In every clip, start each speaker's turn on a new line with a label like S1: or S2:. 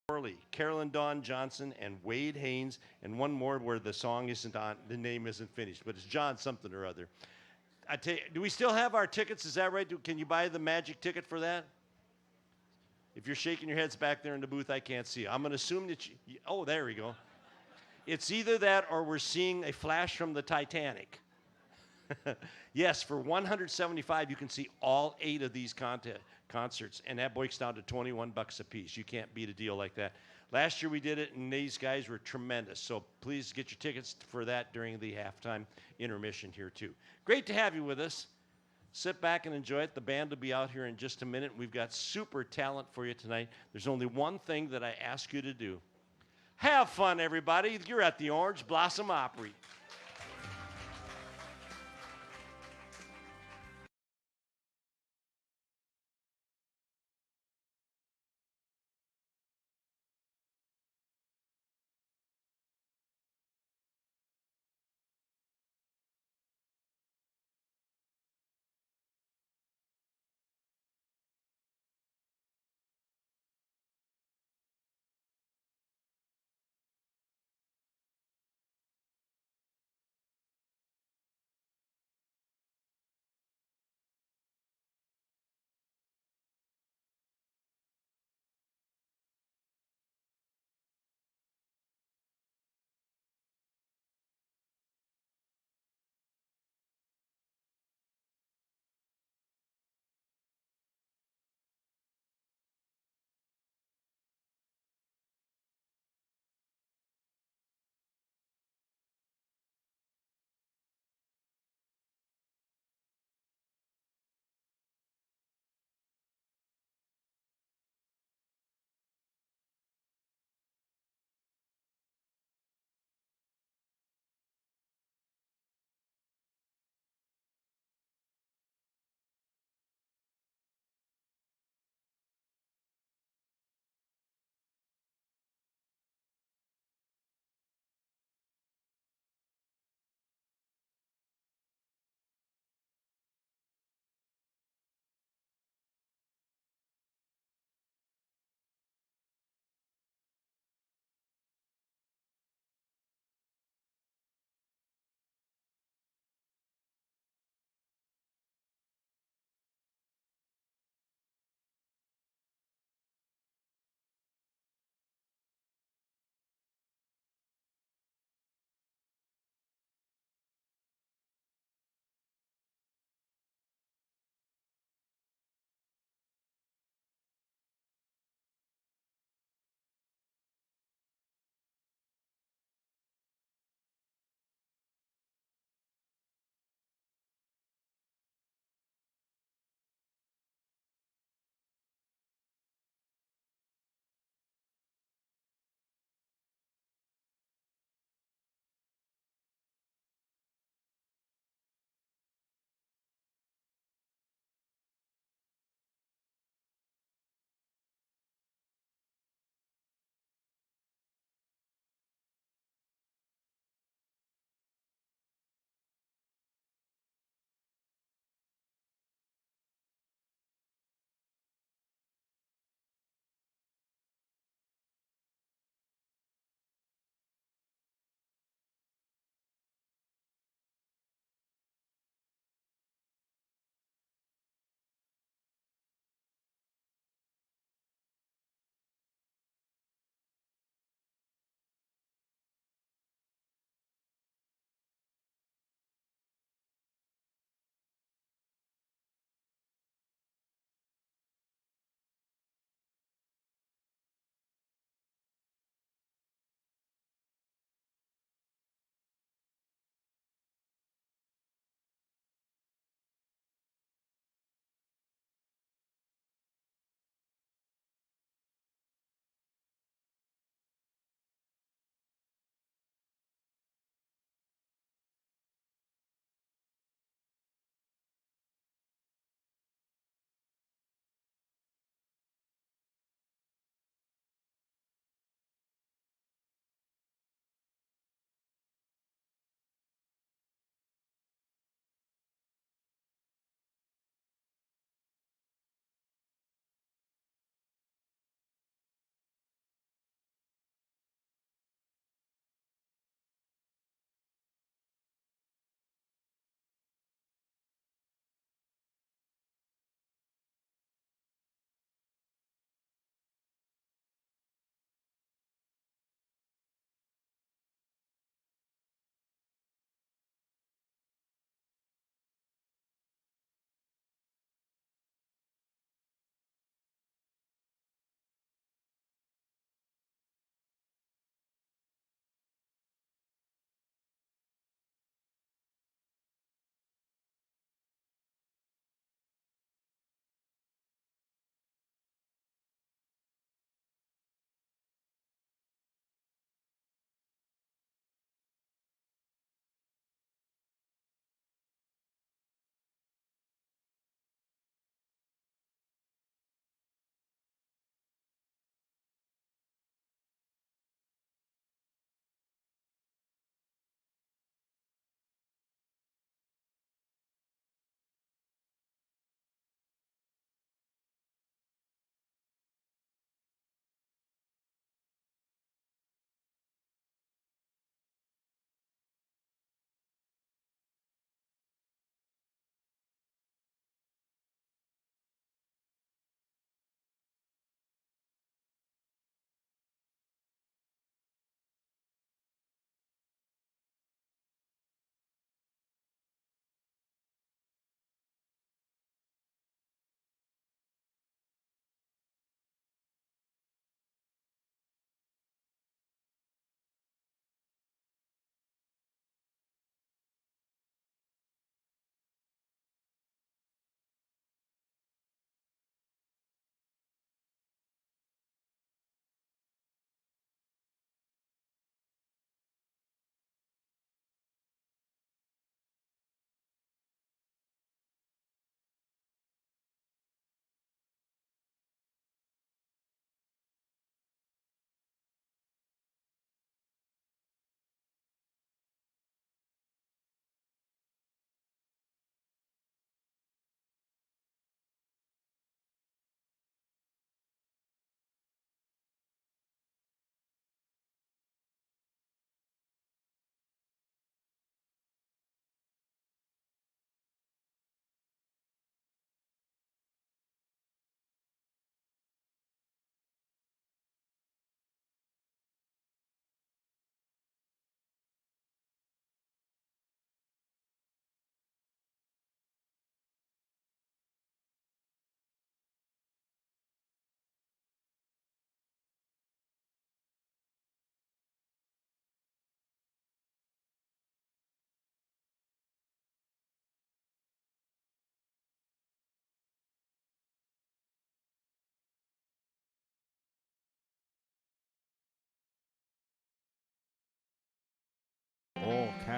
S1: Morley, Carolyn Dawn Johnson, and Wade Haynes, and one more where the song isn't on, the name isn't finished, but it's John something or other. I tell you, do we still have our tickets? Is that right? Can you buy the magic ticket for that? If you're shaking your heads back there in the booth, I can't see. I'm going to assume that oh, there we go. It's either that or we're seeing a flash from the Titanic. Yes, for 175, you can see all 8 of these concerts, and that breaks down to 21 bucks a piece. You can't beat a deal like that. Last year we did it, and these guys were tremendous. So please get your tickets for that during the halftime intermission here too. Great to have you with us. Sit back and enjoy it. The band will be out here in just a minute. We've got super talent for you tonight. There's only one thing that I ask you to do. Have fun, everybody. You're at the Orange Blossom Opry.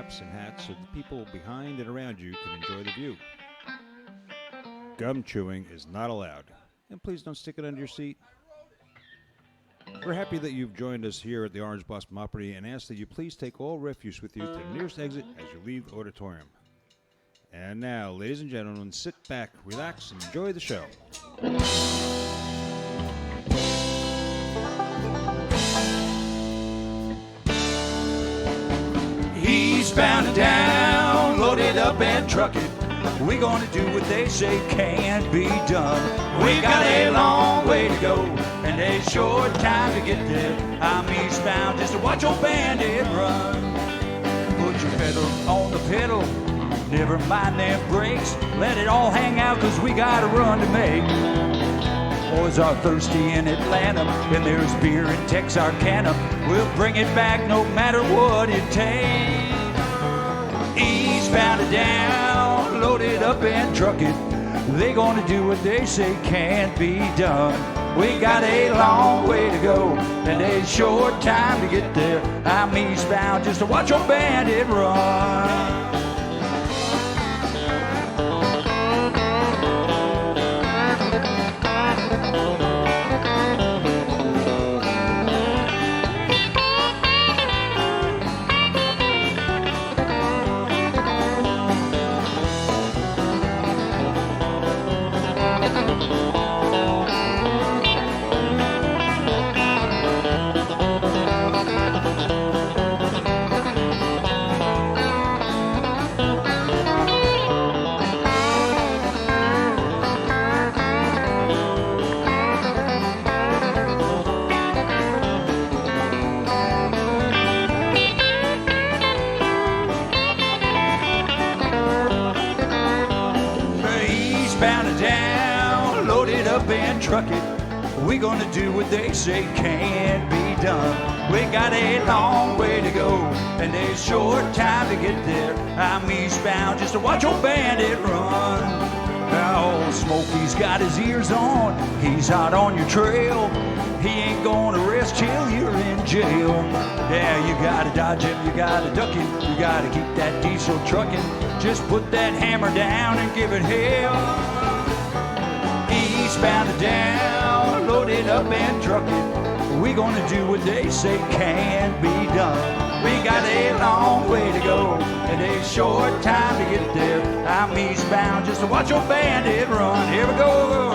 S2: caps and hats so the people behind and around you can enjoy the view. Gum chewing is not allowed, and please don't stick it under your seat. We're happy that you've joined us here at the Orange Blossom Opry and ask that you please take all refuse with you to the nearest exit as you leave the auditorium. And now, ladies and gentlemen, sit back, relax, and enjoy the show.
S3: Eastbound and down, load it up and truck it. We're gonna do what they say can't be done. We got a long way to go and a short time to get there. I'm eastbound just to watch old Bandit run. Put your pedal on the pedal, never mind them brakes. Let it all hang out cause we got a run to make. Boys are thirsty in Atlanta and there's beer in Texarkana. We'll bring it back no matter what it takes. Eastbound and down, load it up and truck it. They gonna do what they say can't be done. We got a long way to go and a short time to get there. I'm eastbound just to watch old Bandit run. Truck it. We're gonna do what they say can't be done. We got a long way to go and a short time to get there. I'm eastbound just to watch old Bandit run. Now old Smokey's got his ears on, he's out on your trail. He ain't gonna rest till you're in jail. Yeah, you gotta dodge him, you gotta duck him, you gotta keep that diesel trucking. Just put that hammer down and give it hell. Eastbound and down, load it up and truck it. We gonna do what they say can't be done. We got a long way to go and a short time to get there. I'm eastbound just to watch old Bandit run. Here we go.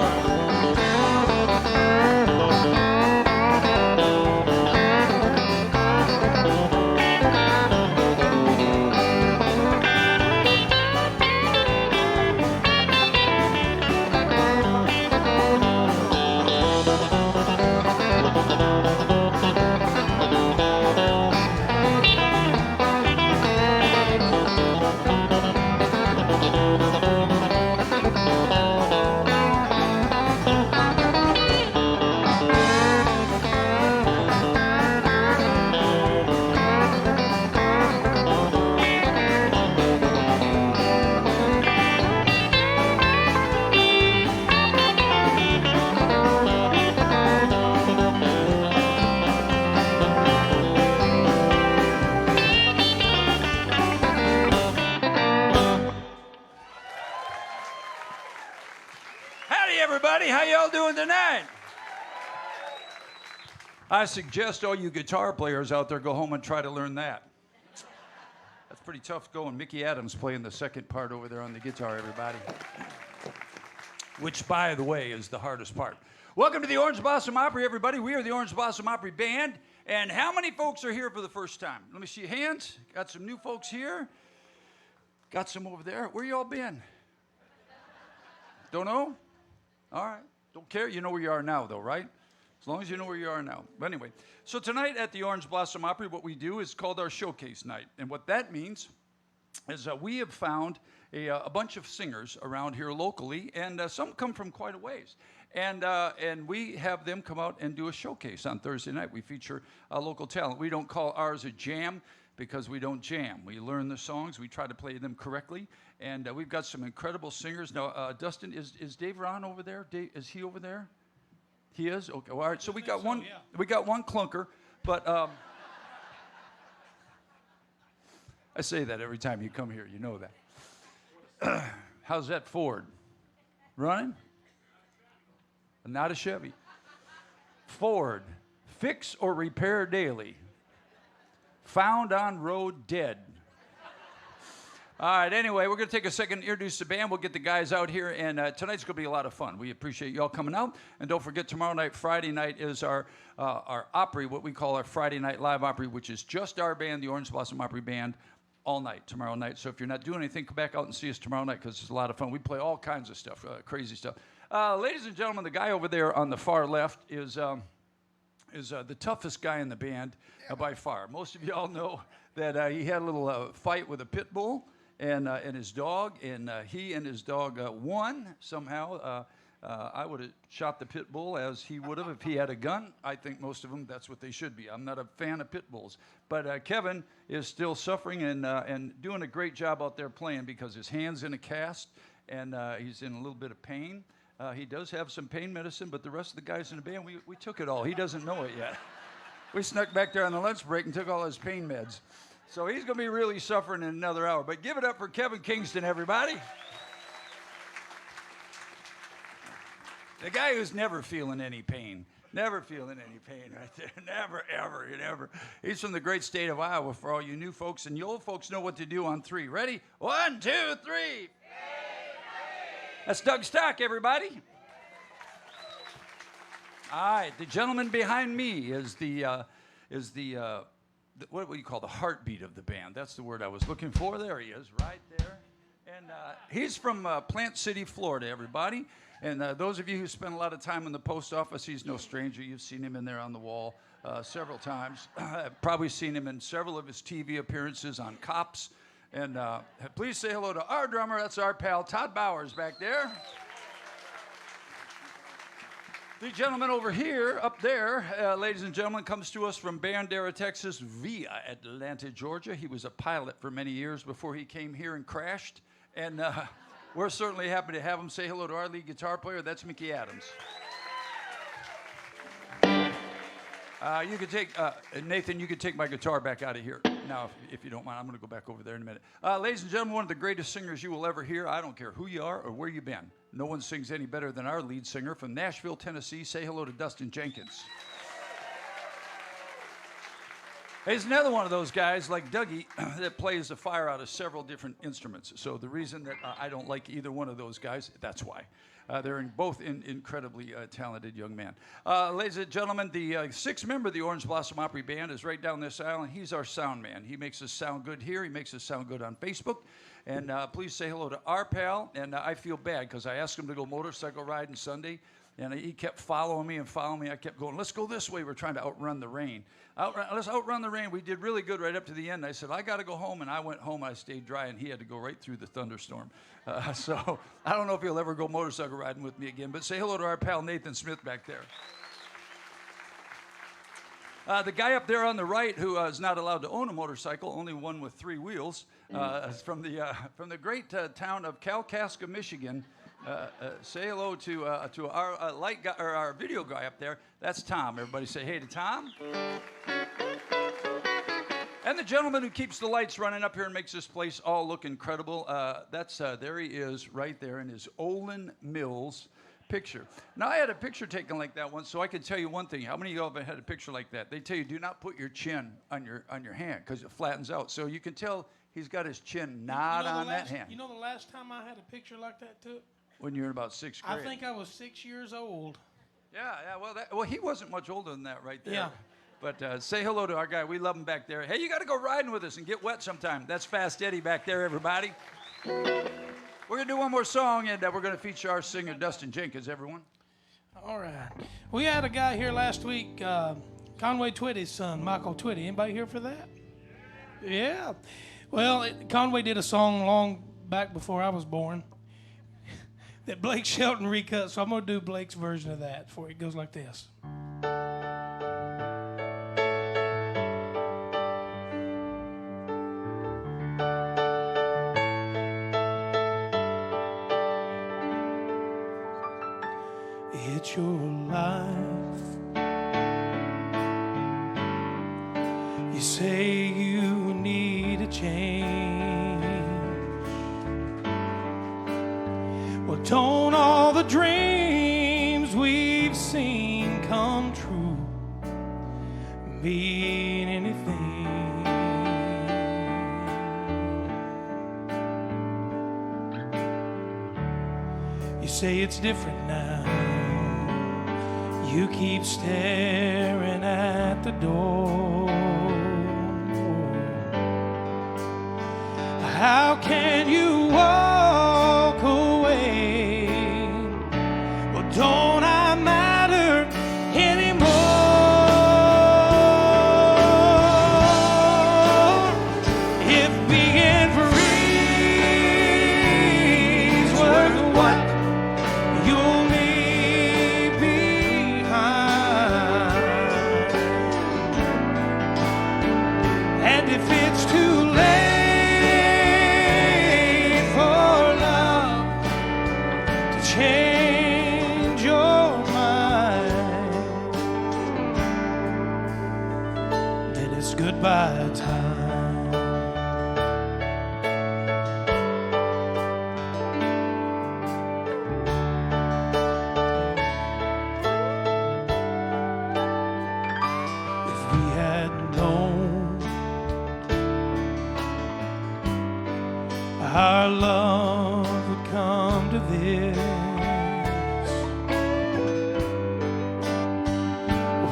S3: How y'all doing tonight? I suggest all you guitar players out there go home and try to learn that. That's pretty tough going. Mickey Adams playing the second part over there on the guitar, everybody. Which, by the way, is the hardest part. Welcome to the Orange Blossom Opry, everybody. We are the Orange Blossom Opry Band. And how many folks are here for the first time? Let me see your hands. Got some new folks here. Got some over there. Where y'all been? Don't know? All right. Don't care. You know where you are now, though, right? As long as you know where you are now. But anyway, so tonight at the Orange Blossom Opry, what we do is called our Showcase Night. And what that means is we have found a bunch of singers around here locally, and some come from quite a ways. And we have them come out and do a showcase on Thursday night. We feature local talent. We don't call ours a jam because we don't jam. We learn the songs. We try to play them correctly. And we've got some incredible singers. Now, Dustin, is Dave Ron over there? Dave, is he over there? He is? Okay. Well, all right. So we got one. Yeah. We got one clunker, but I say that every time you come here. You know that. How's that Ford? Running? Not a Chevy. Ford, fix or repair daily. Found on road dead. All right, anyway, we're going to take a second to introduce the band. We'll get the guys out here, and tonight's going to be a lot of fun. We appreciate you all coming out. And don't forget, tomorrow night, Friday night, is our Opry, what we call our Friday Night Live Opry, which is just our band, the Orange Blossom Opry Band, all night tomorrow night. So if you're not doing anything, come back out and see us tomorrow night because it's a lot of fun. We play all kinds of stuff, crazy stuff. Ladies and gentlemen, the guy over there on the far left is the toughest guy in the band by far. Most of you all know that he had a little fight with a pit bull and his dog, and he and his dog won somehow. I would have shot the pit bull as he would have if he had a gun. I think most of them, that's what they should be. I'm not a fan of pit bulls. But Kevin is still suffering and doing a great job out there playing because his hand's in a cast, and he's in a little bit of pain. He does have some pain medicine, but the rest of the guys in the band, we took it all. He doesn't know it yet. We snuck back there on the lunch break and took all his pain meds. So he's going to be really suffering in another hour. But give it up for Kevin Kingston, everybody. The guy who's never feeling any pain. Never feeling any pain right there. Never, ever, never. He's from the great state of Iowa for all you new folks. And you old folks know what to do on three. Ready? 1, 2, 3. That's Doug Stock, everybody. All right, the gentleman behind me is the what do you call the heartbeat of the band? That's the word I was looking for. There he is, right there. And he's from Plant City, Florida, everybody. And those of you who spend a lot of time in the post office, he's no stranger. You've seen him in there on the wall several times. Probably seen him in several of his TV appearances on Cops. And please say hello to our drummer. That's our pal, Todd Bowers, back there. The gentleman over here, up there, ladies and gentlemen, comes to us from Bandera, Texas, via Atlanta, Georgia. He was a pilot for many years before he came here and crashed. And we're certainly happy to have him. Say hello to our lead guitar player. That's Mickey Adams. You could take, Nathan, you could take my guitar back out of here now, if you don't mind. I'm going to go back over there in a minute. Ladies and gentlemen, one of the greatest singers you will ever hear. I don't care who you are or where you've been. No one sings any better than our lead singer from Nashville, Tennessee. Say hello to Dustin Jenkins. He's another one of those guys like Dougie that plays the fire out of several different instruments. So the reason that I don't like either one of those guys, that's why. They're both incredibly talented young men. Ladies and gentlemen, the sixth member of the Orange Blossom Opry Band is right down this aisle, and he's our sound man. He makes us sound good here. He makes us sound good on Facebook. And please say hello to our pal. And I feel bad because I asked him to go motorcycle riding Sunday, and he kept following me. I kept going, let's go this way. We're trying to outrun the rain. Let's outrun the rain. We did really good right up to the end. I said, I got to go home. And I went home. I stayed dry, and he had to go right through the thunderstorm. So I don't know if he'll ever go motorcycle riding with me again. But say hello to our pal Nathan Smith back there. The guy up there on the right who is not allowed to own a motorcycle, only one with 3 wheels, is from the great town of Kalkaska, Michigan. Say hello to our light guy, or our video guy up there. That's Tom. Everybody say hey to Tom. And the gentleman who keeps the lights running up here and makes this place all look incredible. There he is right there in his Olin Mills picture. Now, I had a picture taken like that once, so I can tell you one thing. How many of you have had a picture like that? They tell you do not put your chin on your hand because it flattens out. So you can tell he's got his chin not on that hand.
S4: You know the last time I had a picture like that took?
S3: When you were in about 6th grade.
S4: I think I was 6 years old.
S3: Yeah. Well, he wasn't much older than that right there.
S4: Yeah.
S3: But say hello to our guy. We love him back there. Hey, you got to go riding with us and get wet sometime. That's Fast Eddie back there, everybody. We're going to do one more song, and we're going to feature our singer, Dustin Jenkins, everyone.
S4: All right. We had a guy here last week, Conway Twitty's son, Michael Twitty. Anybody here for that? Yeah. Well, Conway did a song long back before I was born that Blake Shelton recut, so I'm going to do Blake's version of that for it. It goes like this. It's your life. You say you need it change. Well, don't all the dreams we've seen come true mean anything? You say it's different now. You keep staring at the door. How can you walk away? Well, don't I matter anymore? If being free is worth what you'll leave behind, and if it's too late for love to change your mind, then it's goodbye time. If we had known our love would come to this,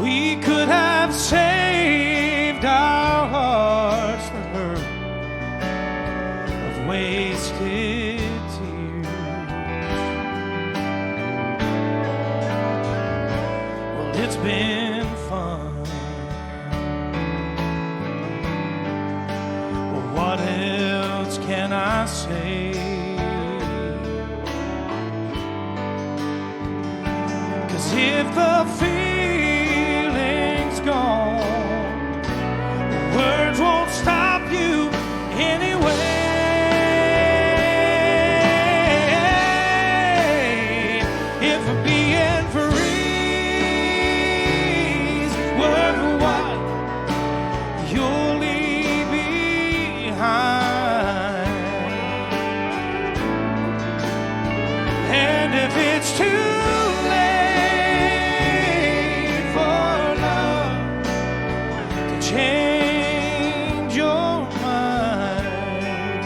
S4: we could have saved our hearts the hurt of wasted tears. Well, it's been fun. Well, what else can I say? 'Cause if the feeling's gone, words won't stop you anyway. If being free's worth what you'll leave behind, and if it's too late for love to change your mind,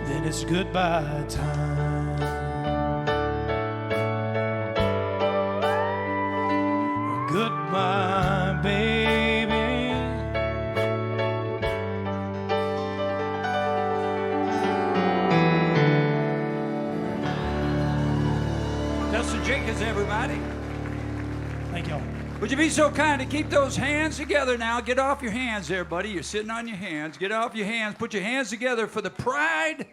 S4: then it's goodbye time. Goodbye, baby.
S3: Nelson Jenkins, everybody.
S4: Thank y'all.
S3: Would you be so kind to keep those hands together now? Get off your hands there, buddy. You're sitting on your hands. Get off your hands. Put your hands together for the pride,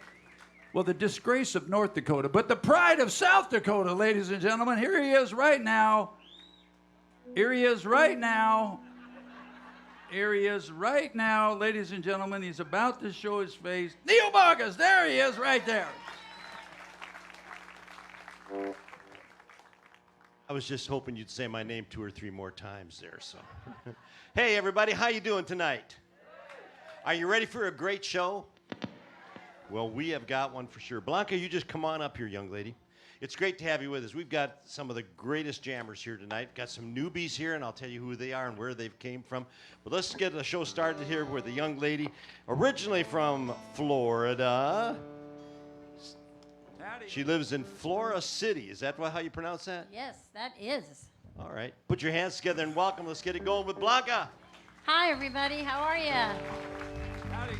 S3: well, the disgrace of North Dakota, but the pride of South Dakota, ladies and gentlemen. Here he is right now. Here he is right now. Here he is right now, ladies and gentlemen. He's about to show his face. Neil Bogus, there he is right there.
S1: I was just hoping you'd say my name 2 or 3 more times there. So, hey everybody, how you doing tonight? Are you ready for a great show? Well, we have got one for sure. Blanca, you just come on up here, young lady. It's great to have you with us. We've got some of the greatest jammers here tonight. Got some newbies here, and I'll tell you who they are and where they've came from. But let's get the show started here with a young lady, originally from Florida.
S3: Howdy.
S1: She lives in Flora City. Is that how you pronounce that?
S5: Yes, that is.
S1: All right. Put your hands together and welcome. Let's get it going with Blanca.
S5: Hi, everybody. How are you?
S3: Howdy.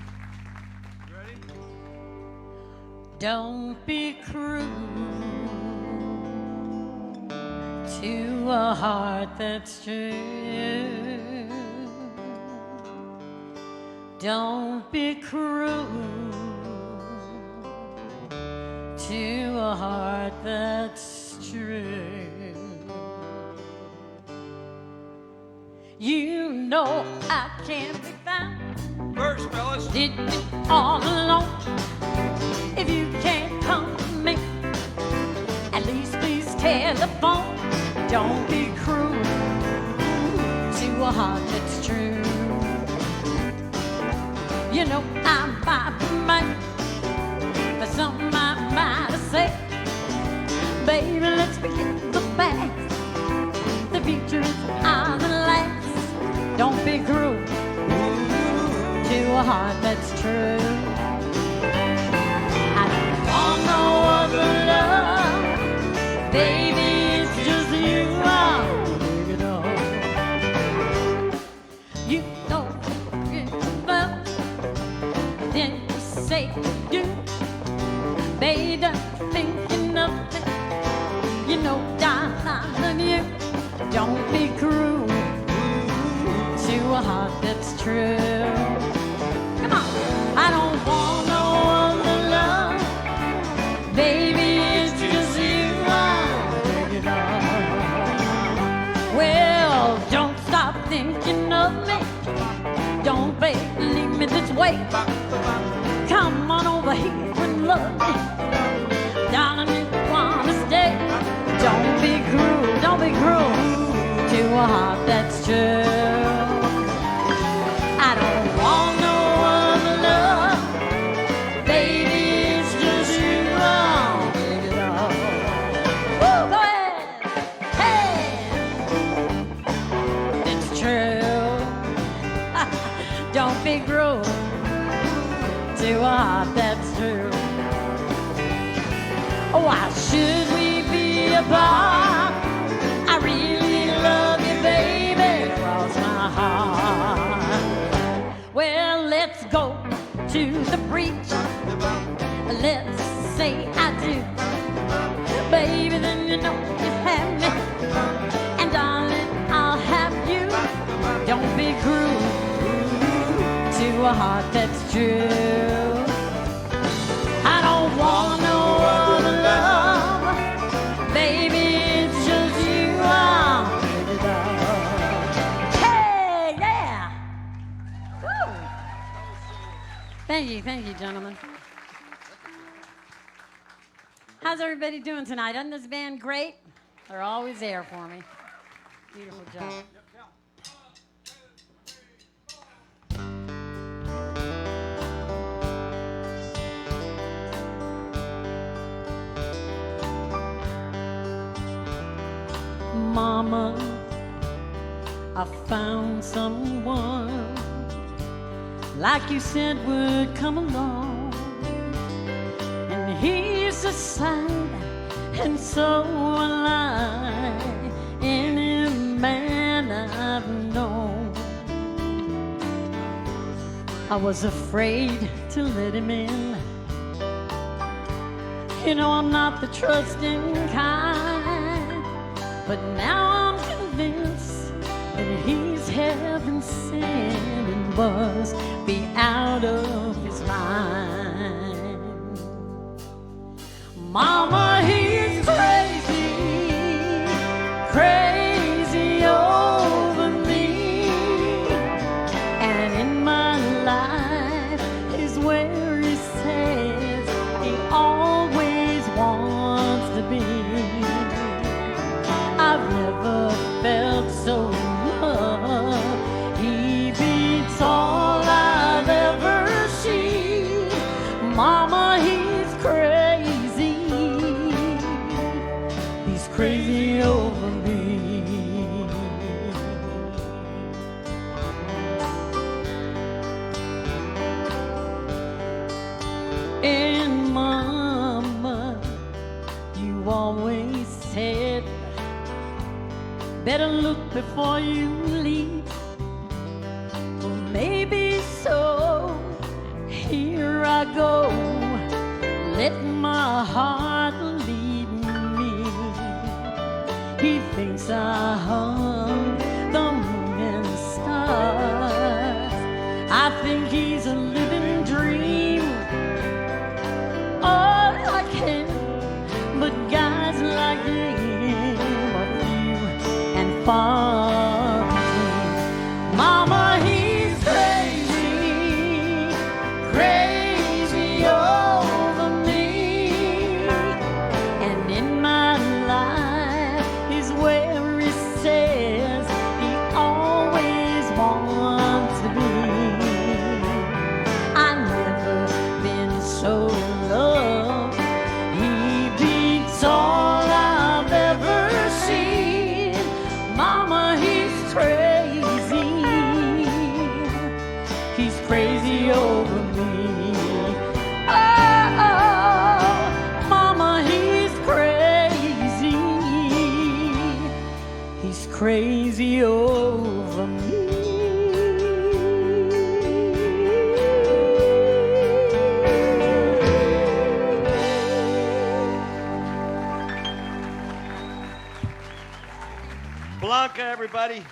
S3: You ready?
S5: Don't be cruel to a heart that's true. Don't be cruel to a heart that's true. You know I can't be found.
S3: First, fellas.
S5: Did it all alone. If you can't come to me, at least please telephone. Don't be cruel to a heart that's true. You know I might be mad for something I might have said. Baby, let's forget the past. The future is ours and last. Don't be cruel to a heart that's true. I don't want no other love. Baby, it's just you I'm thinking of. You know you love, then you say you do. Baby, I'm thinking of it. You know, darling, I love you. Don't be cruel to a heart that's true. Come on. I don't want no other love. Baby, it's just you I'm thinking of. Well, don't stop thinking of me. Don't leave me this way. Come on over here and love me. Darling, if you wanna stay, don't be cruel to a heart that's true. I don't want no other love. Baby, it's just you I'm thinking of. Woo, go ahead. Hey, it's true. Don't be cruel to a heart that's true. Why should we be apart? I really love you, baby, cross my heart. Well, let's go to the breach. Let's say I do. Baby, then you know you have me. And darling, I'll have you. Don't be cruel to a heart that's true. I don't want no other love. Baby, it's just you I'm thinking of. Hey, yeah. Woo. Thank you, gentlemen. How's everybody doing tonight? Isn't this band great? They're always there for me. Beautiful job. Mama, I found someone like you said would come along, and he's a sight and so unlike any man I've known. I was afraid to let him in. You know I'm not the trusting kind, but now I'm convinced that he's heaven sent and must be out of his mind. Mama, he's crazy, crazy over me, and in my life is where he says he always wants to be. I've never felt so loved. He beats all I've ever seen. Mama, he's crazy. He's crazy over me. And Mama, you always said better look before you leave. Well, maybe so. Here I go, let my heart lead me. He thinks I hung the moon and stars. I think he's a living dream. Oh, I can't, but guys like him are few and far between. Mama, he's crazy, crazy over me, and in my life is where he says he always wants to be. crazy over me.
S1: Blanca, everybody.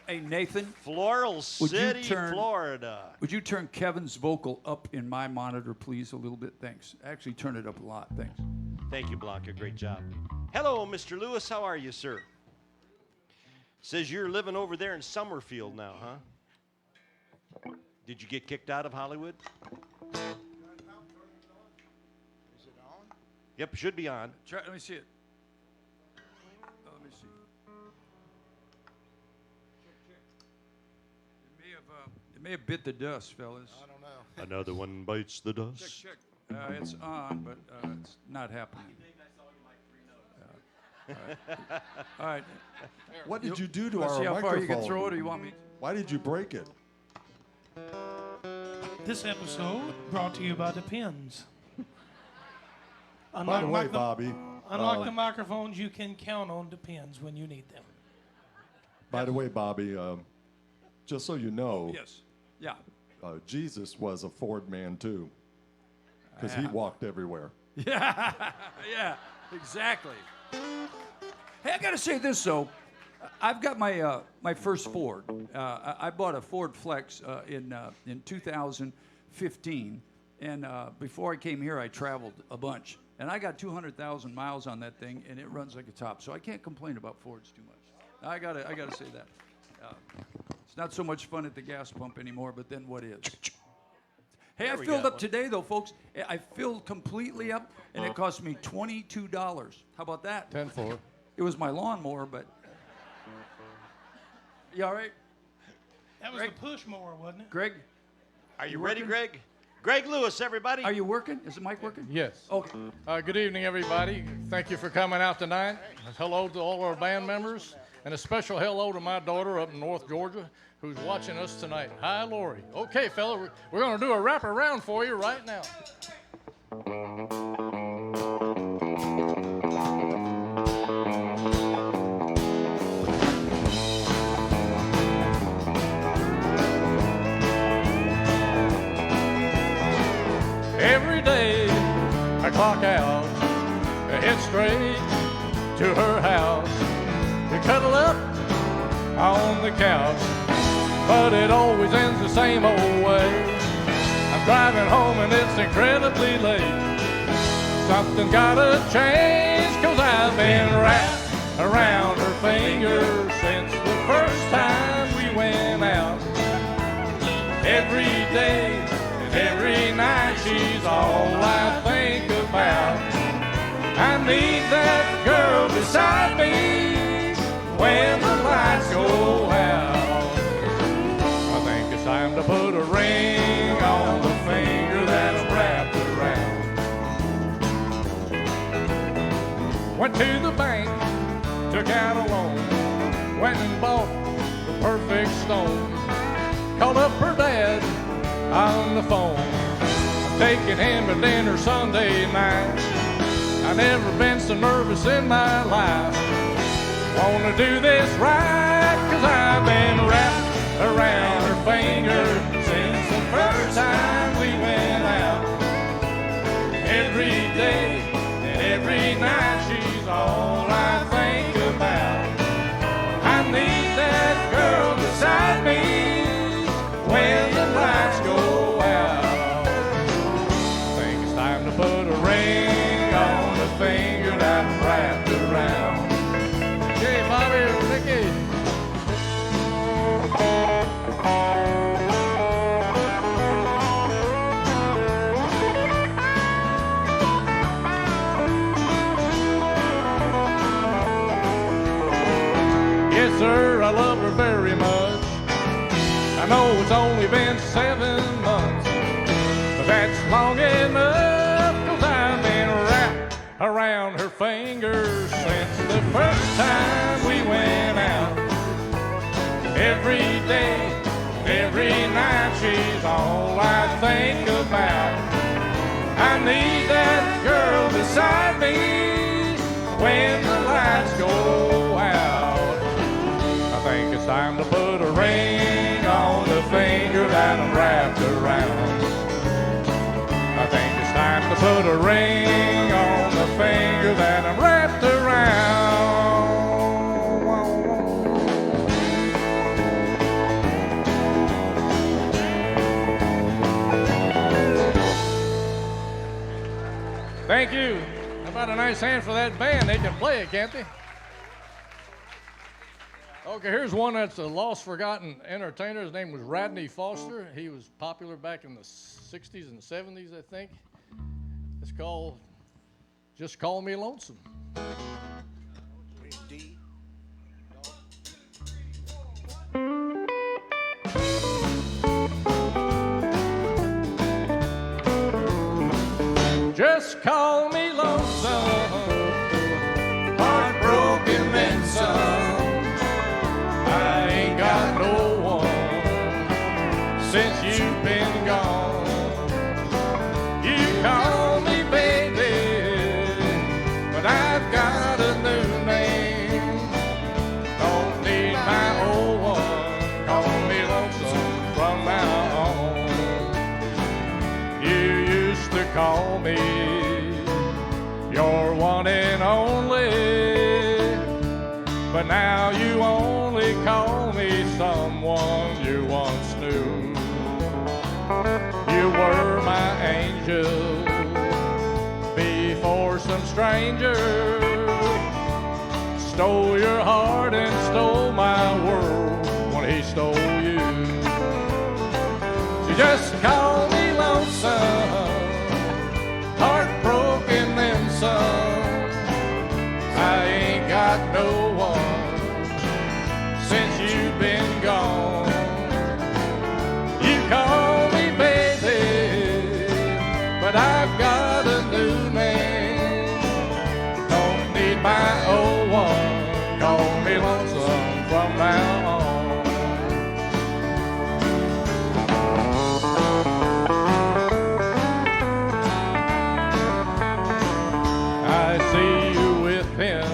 S3: Hey, Nathan,
S1: Floral
S3: Would you
S1: City,
S3: turn-
S1: Florida.
S3: would you turn Kevin's vocal up in my monitor, please, a little bit? Thanks. Actually, turn it up a lot. Thanks.
S1: Thank you, Blanca. Great job. Hello, Mr. Lewis. How are you, sir? Says you're living over there in Summerfield now, huh? Did you get kicked out of Hollywood?
S6: Is it on?
S1: Yep, should be on.
S3: Try, let me see it. Oh, let me see. It may have bit the dust, fellas.
S6: I don't know.
S1: Another one bites the dust.
S3: Check. It's on, but it's not happening. All right.
S7: What did you do to
S3: Let's
S7: our
S3: see how far you can
S7: microphone?
S3: throw it, or you want me?
S7: Why did you break it?
S4: This episode brought to you by Depends.
S7: By the way, Bobby.
S4: Unlike the microphones, you can count on Depends when you need them.
S7: By the way, Bobby. Just so you know,
S3: Yes. Yeah.
S7: Jesus was a Ford man too, because he walked everywhere.
S3: Yeah. Exactly. Hey, I gotta say this though. I've got my my first Ford. I bought a Ford Flex in 2015, and before I came here, I traveled a bunch, and I got 200,000 miles on that thing, and it runs like a top. So I can't complain about Fords too much. I gotta say that. It's not so much fun at the gas pump anymore, but then what is? Hey, I filled up today though, folks. I filled completely up, and it cost me $22. How about that?
S6: 10-4.
S3: It was my lawnmower, but. You all right,
S4: That was
S3: Greg?
S4: the push mower, wasn't it?
S3: Greg?
S1: Are you
S3: working?
S1: ready, Greg? Greg Lewis, everybody.
S3: Are you working? Is the mic working?
S6: Yes.
S3: Okay.
S6: Good evening, everybody. Thank you for coming out tonight. Hello to all our band members, and a special hello to my daughter up in North Georgia who's watching us tonight. Hi, Lori. Okay, fella, we're going to do a wraparound for you right now. Every day I clock out, I head straight to her house. We cuddle up on the couch, but it always ends the same old way. I'm driving home and it's incredibly late. Something's gotta change, 'cause I've been wrapped around her finger since the first time we went out. Every day and every night she's all I think about. I need that girl beside me when the lights go out. I think it's time to put a ring on the finger that's wrapped around. Went to the bank, took out a loan, went and bought the perfect stone. Called up her dad on the phone, I'm taking him to dinner Sunday night. I've never been so nervous in my life. Wanna do this right, 'cause I've been wrapped around her finger since the first time we went out. Every day and every night she's all I think about. I need that girl beside me when the lights go out. I think it's time to put a ring on the finger that I'm wrapped around. Hey, Bobby, Ricky. Yes, sir, I love her very much. I know it's only been 7 months, but that's long enough, 'cause I've been wrapped around her fingers since the first time we went out. Every day, every night, she's all I think about. I need that girl beside me when the lights go out. I think it's time to put a ring on the finger that I'm wrapped around. I think it's time to put a ring on the finger that I'm wrapped around. Thank you. How about a nice hand for that band? They can play it, can't they? Okay, here's one that's a lost, forgotten entertainer. His name was Radney Foster. He was popular back in the 60s and 70s, I think. It's called Just Call Me Lonesome. Just call me lonesome, heartbroken then some. I ain't got no one since you've been gone. You call me baby, but I've got a new name. Don't need my old one, call me lonesome from now on. You used to call me your one and only, but now you only call me someone you once knew. You were my angel before some stranger stole your heart and stole my world when he stole you. So just call me lonesome, heartbroken then some. I ain't got no one since you've been gone. You call me baby, but I've got a new name. Don't need my old one, call me lonesome from now on. I see you with him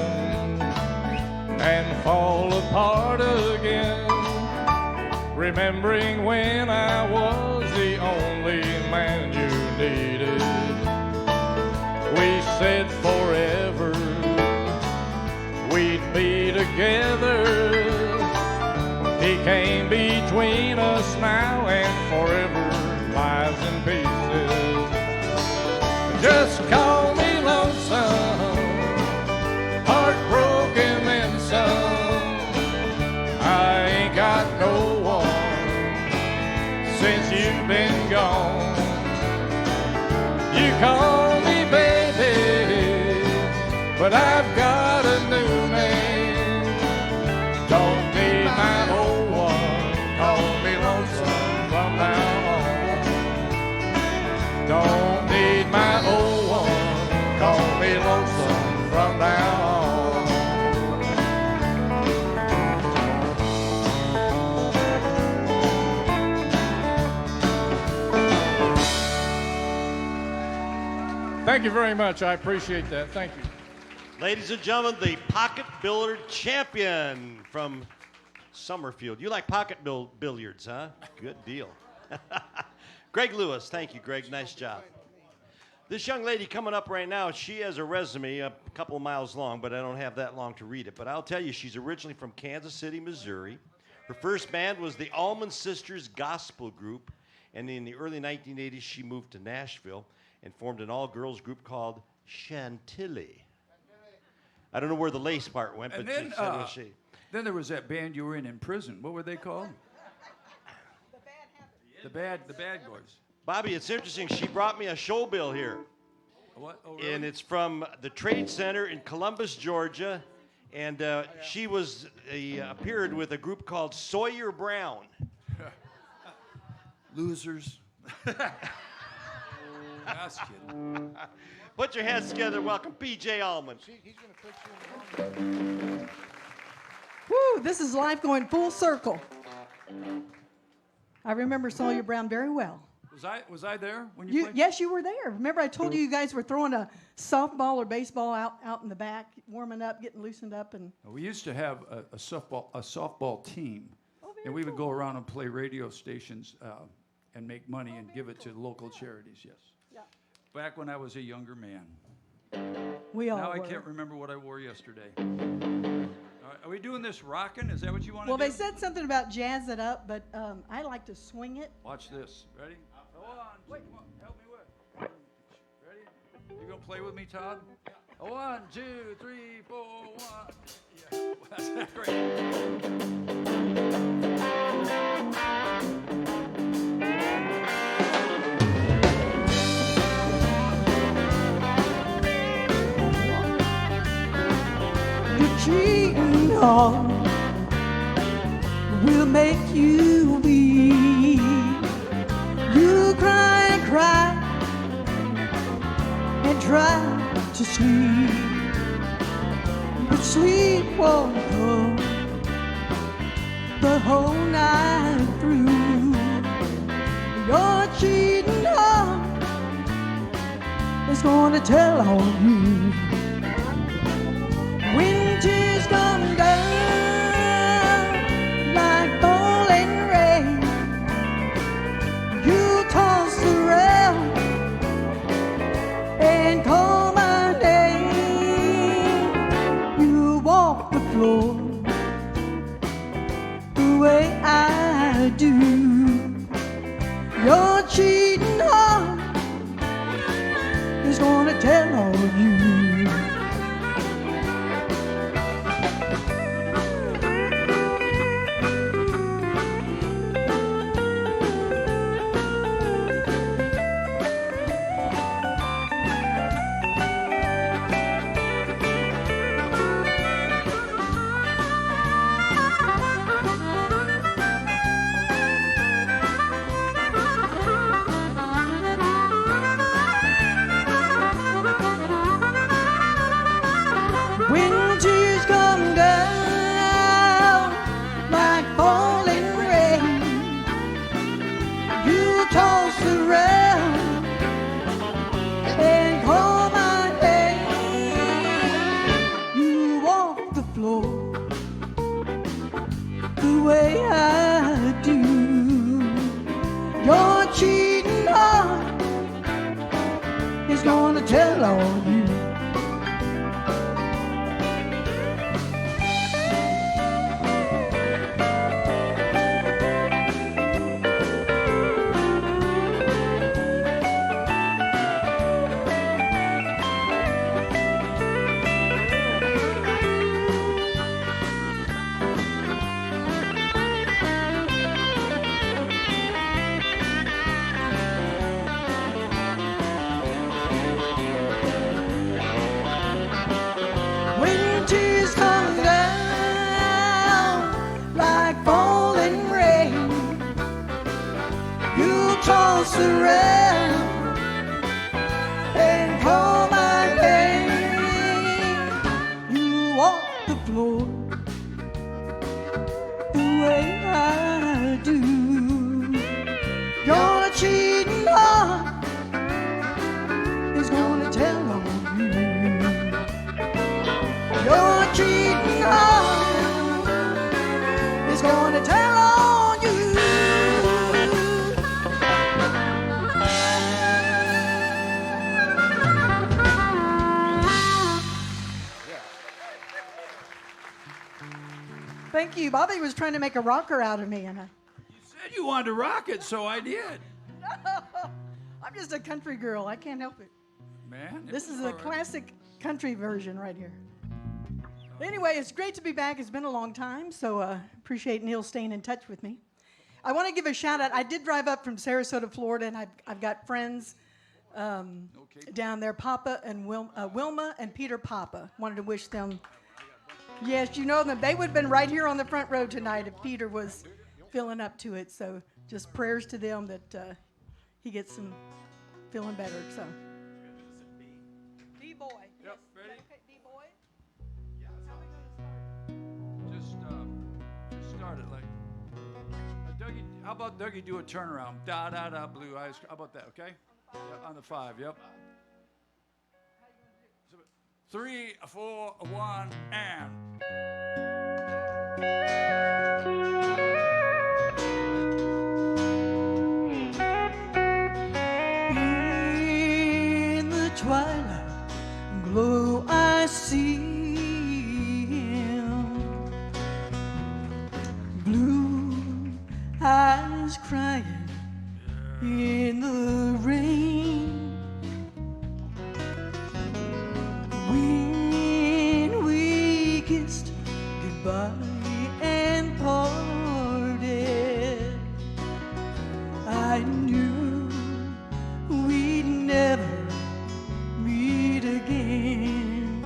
S6: and fall apart again, remembering when I was the only man you needed. We said forever we'd be together. He came between us now and forever lies in pieces. Just call me lonesome, heartbroken and some. I ain't got no one since you've been gone. You call me baby, but I've got a new name. Don't need my old one, call me lonesome from now on. Don't need my old one, call me lonesome from now on. Thank you very much. I appreciate that. Thank you.
S1: Ladies and gentlemen, the pocket billard champion from Summerfield. You like pocket billiards, huh? Good deal. Greg Lewis. Thank you, Greg. Nice job. This young lady coming up right now, she has a resume a couple of miles long, but I don't have that long to read it. But I'll tell you, she's originally from Kansas City, Missouri. Her first band was the Allman Sisters Gospel Group, and in the early 1980s, she moved to Nashville and formed an all-girls group called Chantilly. I don't know where the lace part went,
S3: And
S1: but
S3: then,
S1: she said what she...
S3: then there was that band you were in prison. What were they called? The Bad Boys.
S1: Bobby, it's interesting. She brought me a show bill here.
S3: What? Oh, really?
S1: And it's from the Trade Center in Columbus, Georgia. And she was appeared with a group called Sawyer Brown.
S3: Losers. Just kidding.
S1: Put your hands together. Welcome PJ Allman.
S8: Woo, this is life going full circle. I remember Sawyer Brown very well.
S3: Was I there when you played?
S8: Yes, you were there. Remember, I told you guys were throwing a softball or baseball out in the back, warming up, getting loosened up, and
S3: We used to have a softball team, and we would go around and play radio stations and make money and give it to local charities. Yes.
S8: Yeah.
S3: Back when I was a younger man.
S8: we all
S3: Now I
S8: were.
S3: can't remember what I wore yesterday. All right, are we doing this rocking? Is that what you want to
S8: Well,
S3: do?
S8: they said something about jazz it up, but I like to swing it.
S3: Watch this. Ready? Go on. Wait, come on. Help me with. Ready? You gonna play with me, Todd? 1, 2, 3, 4, 1. Yeah, that's great.
S8: You're cheating on will make you weep. You cry and cry and try to sleep, but sleep won't come the whole night through. Your cheating heart is gonna tell on you. Winter's come down like falling rain. You toss around and call my name. You walk the floor the way I do. Your cheating heart is gonna tell on you. Winter's come down like falling rain. You toss around and call my name. You walk the floor the way I do. Your cheating heart is gonna tell on you. Winter's come down like falling rain. You toss around and call my name. You walk the floor the way I do. Your cheating heart is gonna tell on you. Your cheating heart is gonna tell on you. Thank you. Bobby was trying to make a rocker out of me, and
S3: You said you wanted to rock it, so I did.
S8: I'm just a country girl. I can't help it.
S3: Man. it
S8: This
S3: was
S8: is a
S3: all right.
S8: classic country version right here. Anyway, it's great to be back. It's been a long time, so appreciate Neil staying in touch with me. I want to give a shout out. I did drive up from Sarasota, Florida, and I've got friends down there, Papa and Wilma and Peter Papa. Wanted to wish them. Yes, you know them. They would have been right here on the front row tonight if Peter was feeling up to it. So just prayers to them that he gets some feeling better. So. B-boy.
S3: Yep, ready?
S8: Okay, B-boy.
S3: Just start it like. Doug, How about Dougie do a turnaround? Da da da, blue eyes. How about that? Okay. Yeah, on the 5. Yep. 3, 4, 1, and.
S8: In the twilight glow I see him, blue eyes crying in the rain. When we kissed goodbye and parted, I knew we'd never meet again.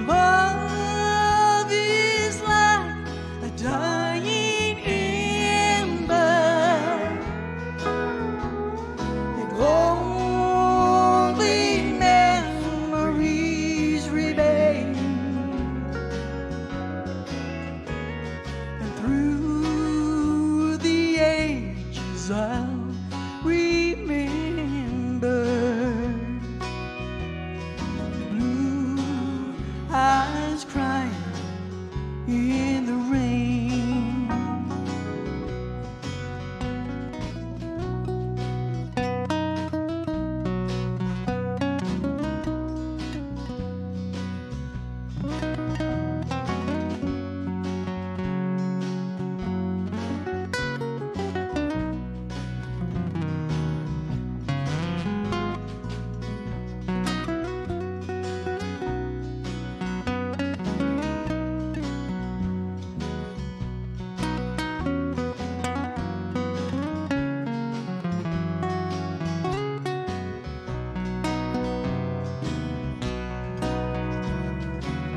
S8: Love is like a dying ember. It only memories remain, and through the ages I'll remember blue eyes crying in the rain.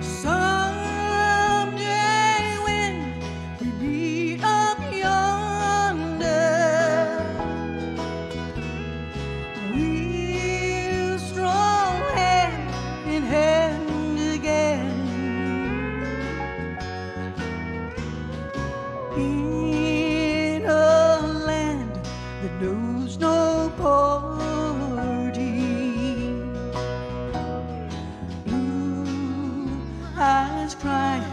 S8: Someday when we meet up yonder, we'll stroll hand in hand again in a land that knows no parting. Blue eyes crying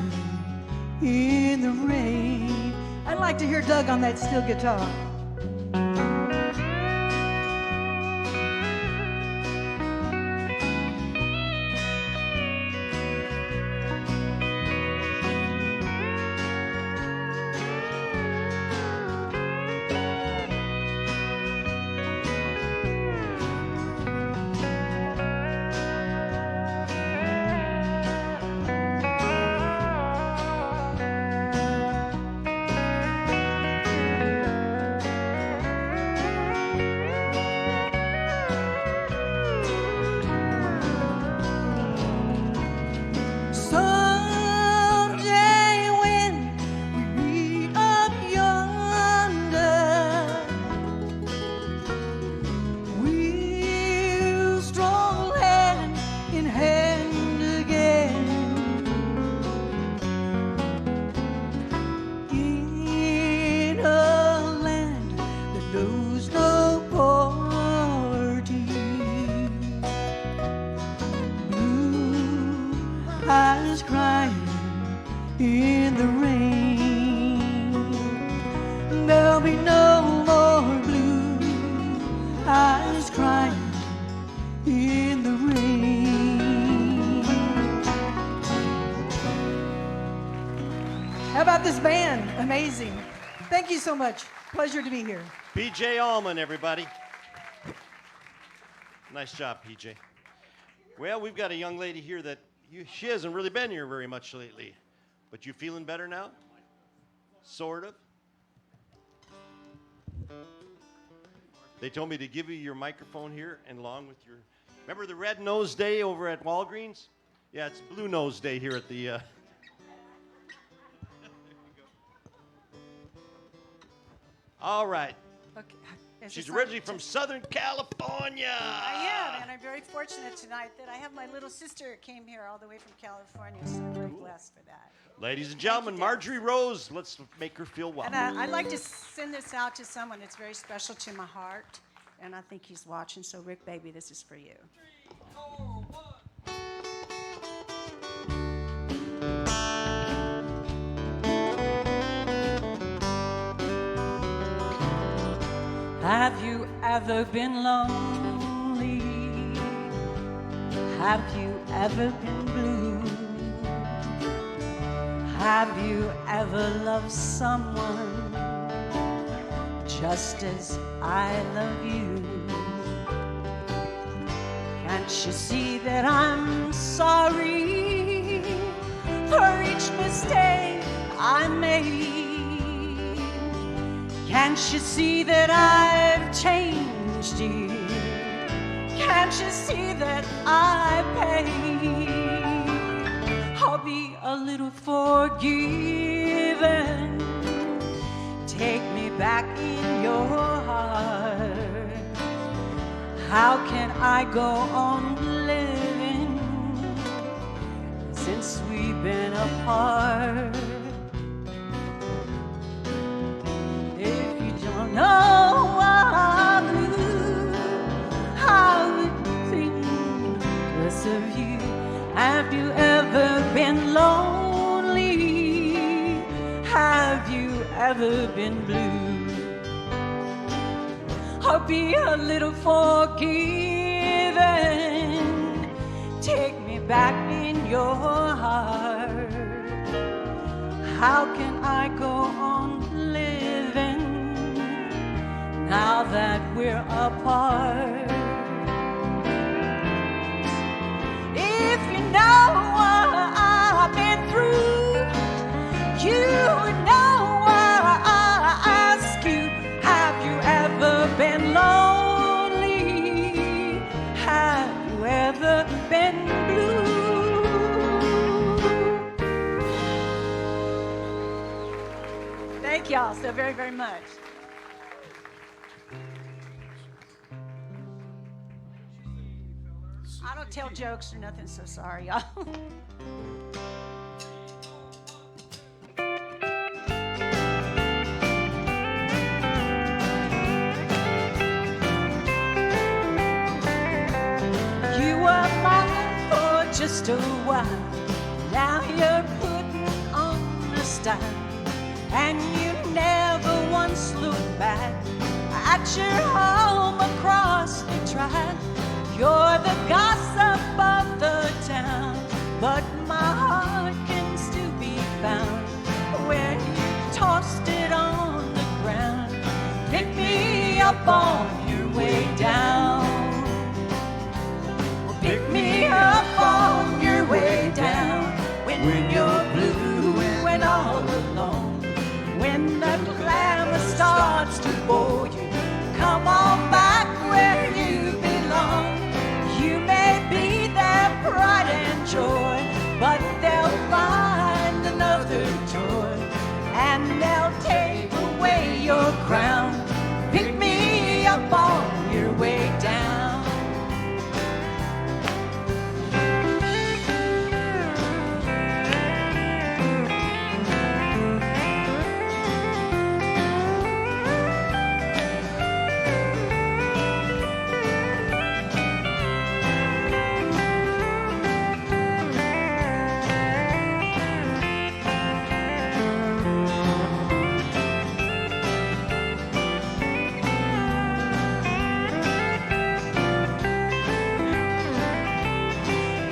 S8: in the rain. I'd like to hear Doug on that steel guitar. Someday when we meet up yonder, we'll stroll hand in hand again in a land that knows no parting. Blue eyes crying in the rain. There'll be no more blue eyes crying in the rain. How about this band? Amazing. Thank you so much. Pleasure to be here.
S1: PJ Allman, everybody. Nice job, PJ. Well, we've got a young lady here that she hasn't really been here very much lately. But you feeling better now? Sort of. They told me to give you your microphone here and along with your... Remember the Red Nose Day over at Walgreens? Yeah, it's Blue Nose Day here at the... All right.
S9: Okay. Is
S1: She's
S9: this on?
S1: originally from Southern California.
S9: I am, and I'm very fortunate tonight that I have my little sister came here all the way from California. So I'm very blessed for that.
S1: Ladies and gentlemen,
S9: Dad.
S1: Marjorie Rose. Let's make her feel welcome.
S9: And I'd like to send this out to someone that's very special to my heart, and I think he's watching. So, Rick, baby, this is for you.
S5: Have you ever been lonely? Have you ever been blue? Have you ever loved someone just as I love you? Can't you see that I'm sorry for each mistake I made? Can't you see that I've changed you? Can't you see that I paid? I'll be a little forgiven. Take me back in your heart. How can I go on living since we've been apart? If you don't know how it think less of you. Have you ever been lonely? Have you ever been blue? Or be a little forgiven. Take me back in your heart. How can I go on living now that we're apart? If you know what I've been through, you would know why I ask you. Have you ever been lonely? Have you ever been blue? Thank y'all so very, very much.
S9: I don't tell jokes or nothing, so sorry, y'all.
S5: You were mine for just a while. Now you're putting on a style, and you never once looked back at your home across the track. You're the gossip of the town, but my heart can still be found where you tossed it on the ground. Pick me up on your way down. Pick me up on your way down when you're blue and all alone. When the glamour starts to bore you, come on back where you belong. You may be their pride and joy, but they'll find another joy, and they'll take away your crown. Pick me up on your way down.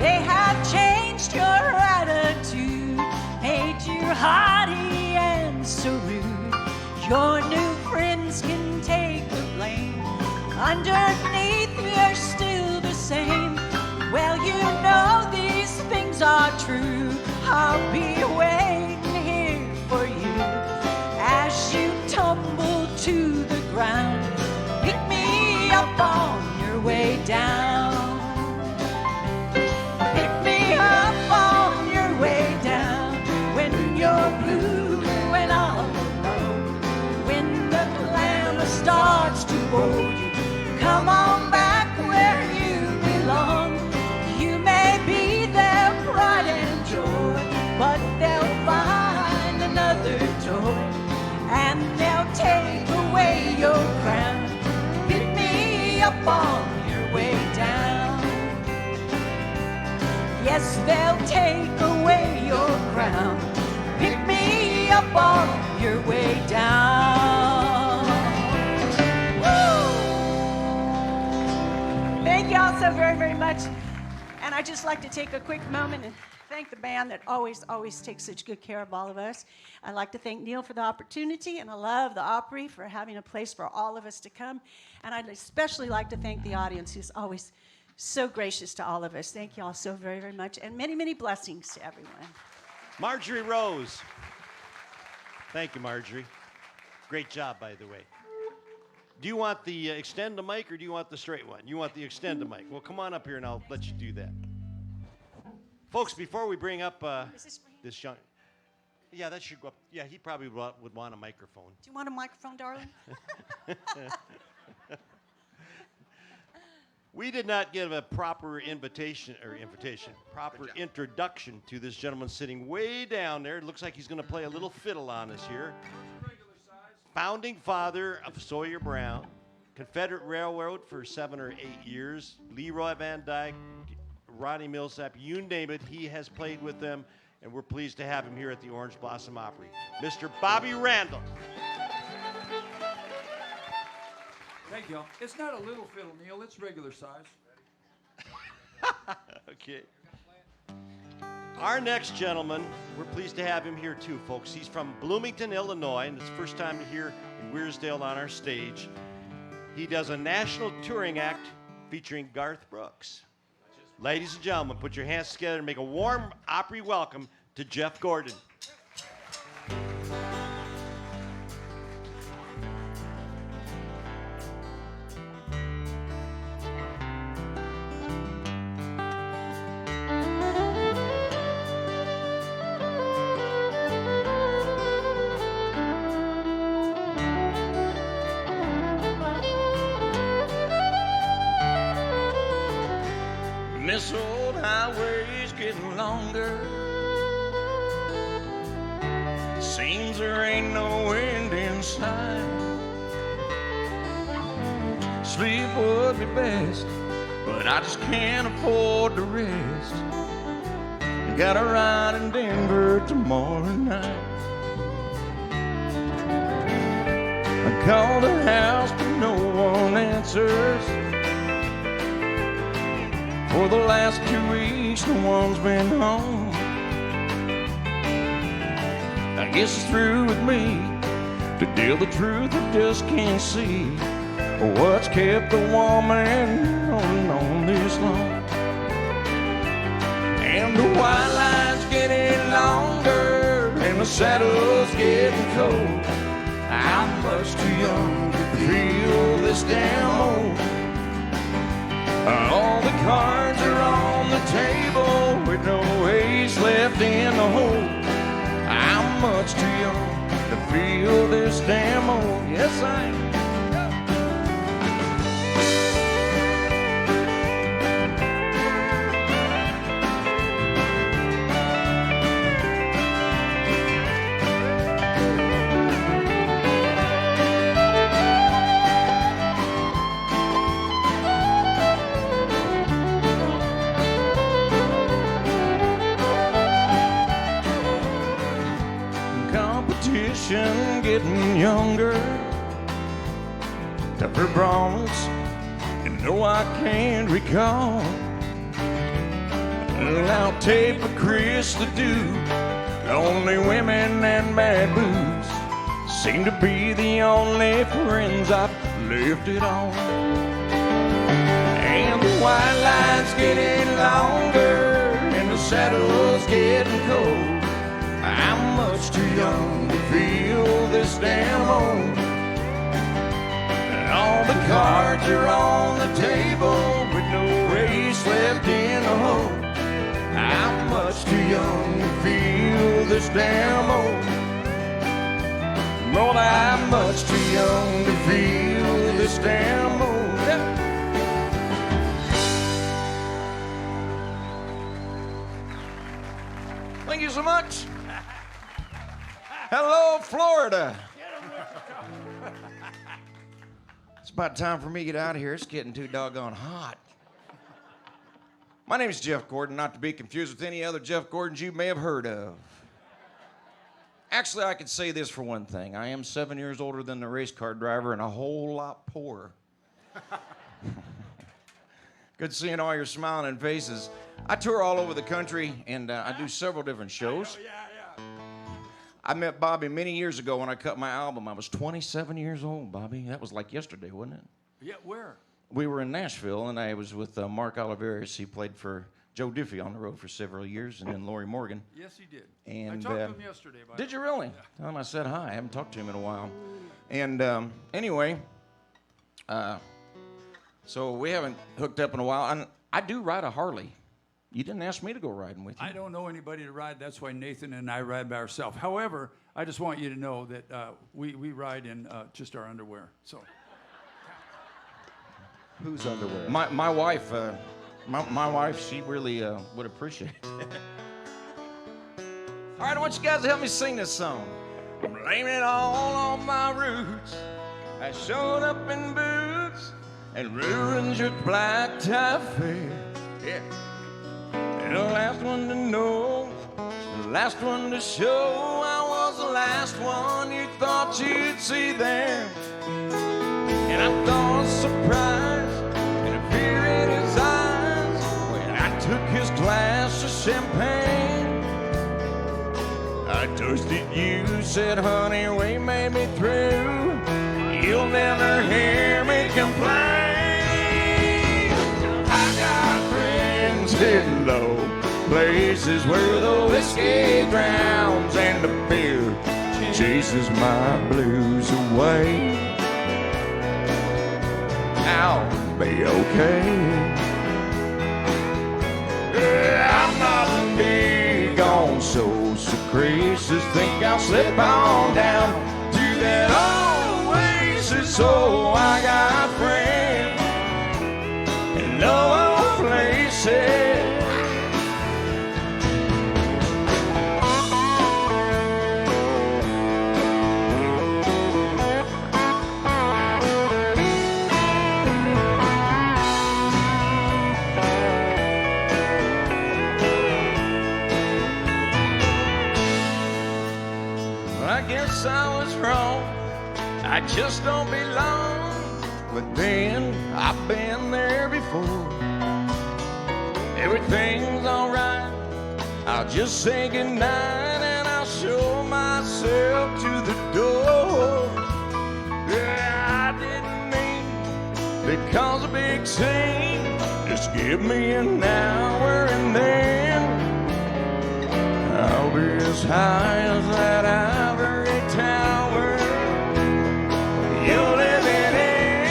S5: They have changed your attitude, made you haughty and so rude. Your new friends can take the blame. Underneath, you're still the same. Well, you know these things are true. I'll be waiting here for you as you tumble to the ground. Pick me up on your way down. Pick me up on your way down when you're blue and all alone. When the glamour starts to bore you, come on back where you belong. You may be their pride and joy, but Yes, they'll take away your crown. Pick me up on your way down. Woo!
S9: Thank you all so very, very much. And I'd just like to take a quick moment and thank the band that always takes such good care of all of us. I'd like to thank Neil for the opportunity, and I love the Opry for having a place for all of us to come. And I'd especially like to thank the audience who's always so gracious to all of us. Thank you all so very, very much, and many, many blessings to everyone.
S1: Marjorie Rose. Thank you, Marjorie. Great job, by the way. Do you want the extend the mic or do you want the straight one? You want the extend the mic. Well, come on up here and I'll let you do that. Folks, before we bring up this young... Yeah, that should go up. Yeah, he probably would want a microphone.
S9: Do you want a microphone, darling?
S1: We did not give a proper proper introduction to this gentleman sitting way down there. It looks like he's going to play a little fiddle on us here. Founding father of Sawyer Brown, Confederate Railroad for 7 or 8 years, Leroy Van Dyke, Ronnie Millsap, you name it, he has played with them, and we're pleased to have him here at the Orange Blossom Opry. Mr. Bobby Randall.
S3: Thank you. It's not a little fiddle, Neil. It's regular size.
S1: Okay. Our next gentleman, we're pleased to have him here too, folks. He's from Bloomington, Illinois, and it's the first time here in Wearsdale on our stage. He does a national touring act featuring Garth Brooks. Ladies and gentlemen, put your hands together and make a warm Opry welcome to Jeff Gordon.
S10: This old highway's getting longer. Seems there ain't no end in sight. Sleep would be best, but I just can't afford to rest. I got a ride in Denver tomorrow night. I called the house, but no one answers. For the last 2 weeks, no one's been home. I guess it's through with me. To tell the truth, I just can't see what's kept the woman on this long. And the white line's getting longer, and the saddle's getting cold. I'm much too young to feel this damn old. All the cards are on the table with no ace left in the hole. I'm much too young to feel this damn old. Yes, I am. Getting younger, tougher brawls, and no, I can't recall. I'll tape a Chris to do. Lonely women and bad booze seem to be the only friends I've left at all. And the white line's getting longer, and the saddle's getting cold. I'm much too young to feel this damn old. And all the cards are on the table with no race left in the hole. I'm much too young to feel this damn old. Lord, I'm much too young to feel this damn old. Thank you so much. Hello, Florida. It's about time for me to get out of here. It's getting too doggone hot. My name is Jeff Gordon, not to be confused with any other Jeff Gordons you may have heard of. Actually, I could say this for one thing. I am 7 years older than the race car driver and a whole lot poorer. Good seeing all your smiling faces. I tour all over the country, and I do several different shows. I met Bobby many years ago when I cut my album. I was 27 years old, Bobby. That was like yesterday, wasn't it?
S3: Yeah, where?
S10: We were in Nashville, and I was with Mark Oliveris. He played for Joe Diffie on the road for several years, and then Lori Morgan.
S3: Yes, he did.
S10: And,
S3: I talked to him yesterday.
S10: Did you really?
S3: Yeah.
S10: Tell him I said hi. I haven't talked to him in a while. And anyway, so we haven't hooked up in a while. And I do ride a Harley. You didn't ask me to go riding with you.
S3: I don't know anybody to ride. That's why Nathan and I ride by ourselves. However, I just want you to know that we ride in just our underwear. So.
S7: Whose underwear?
S10: My wife, my wife, she really would appreciate it. All right, I want you guys to help me sing this song. I'm blaming it all on my roots. I showed up in boots and ruined your black tie fair. Yeah. And the last one to know, the last one to show, I was the last one you thought you'd see there. And I thought surprise and a fear in his eyes when I took his glass of champagne. I toasted you, said, honey, we made me through. You'll never hear me complain. I got friends in low places where the whiskey drowns and the beer chases my blues away. I'll be okay. I'm not big on social creases. Think I'll slip on down to that oasis. So I got friends in low places. I was wrong, I just don't belong. But then I've been there before. Everything's alright, I'll just say goodnight and I'll show myself to the door. Yeah, I didn't mean to cause a big scene. Just give me an hour and then I'll be as high as that ivory tower you're living in.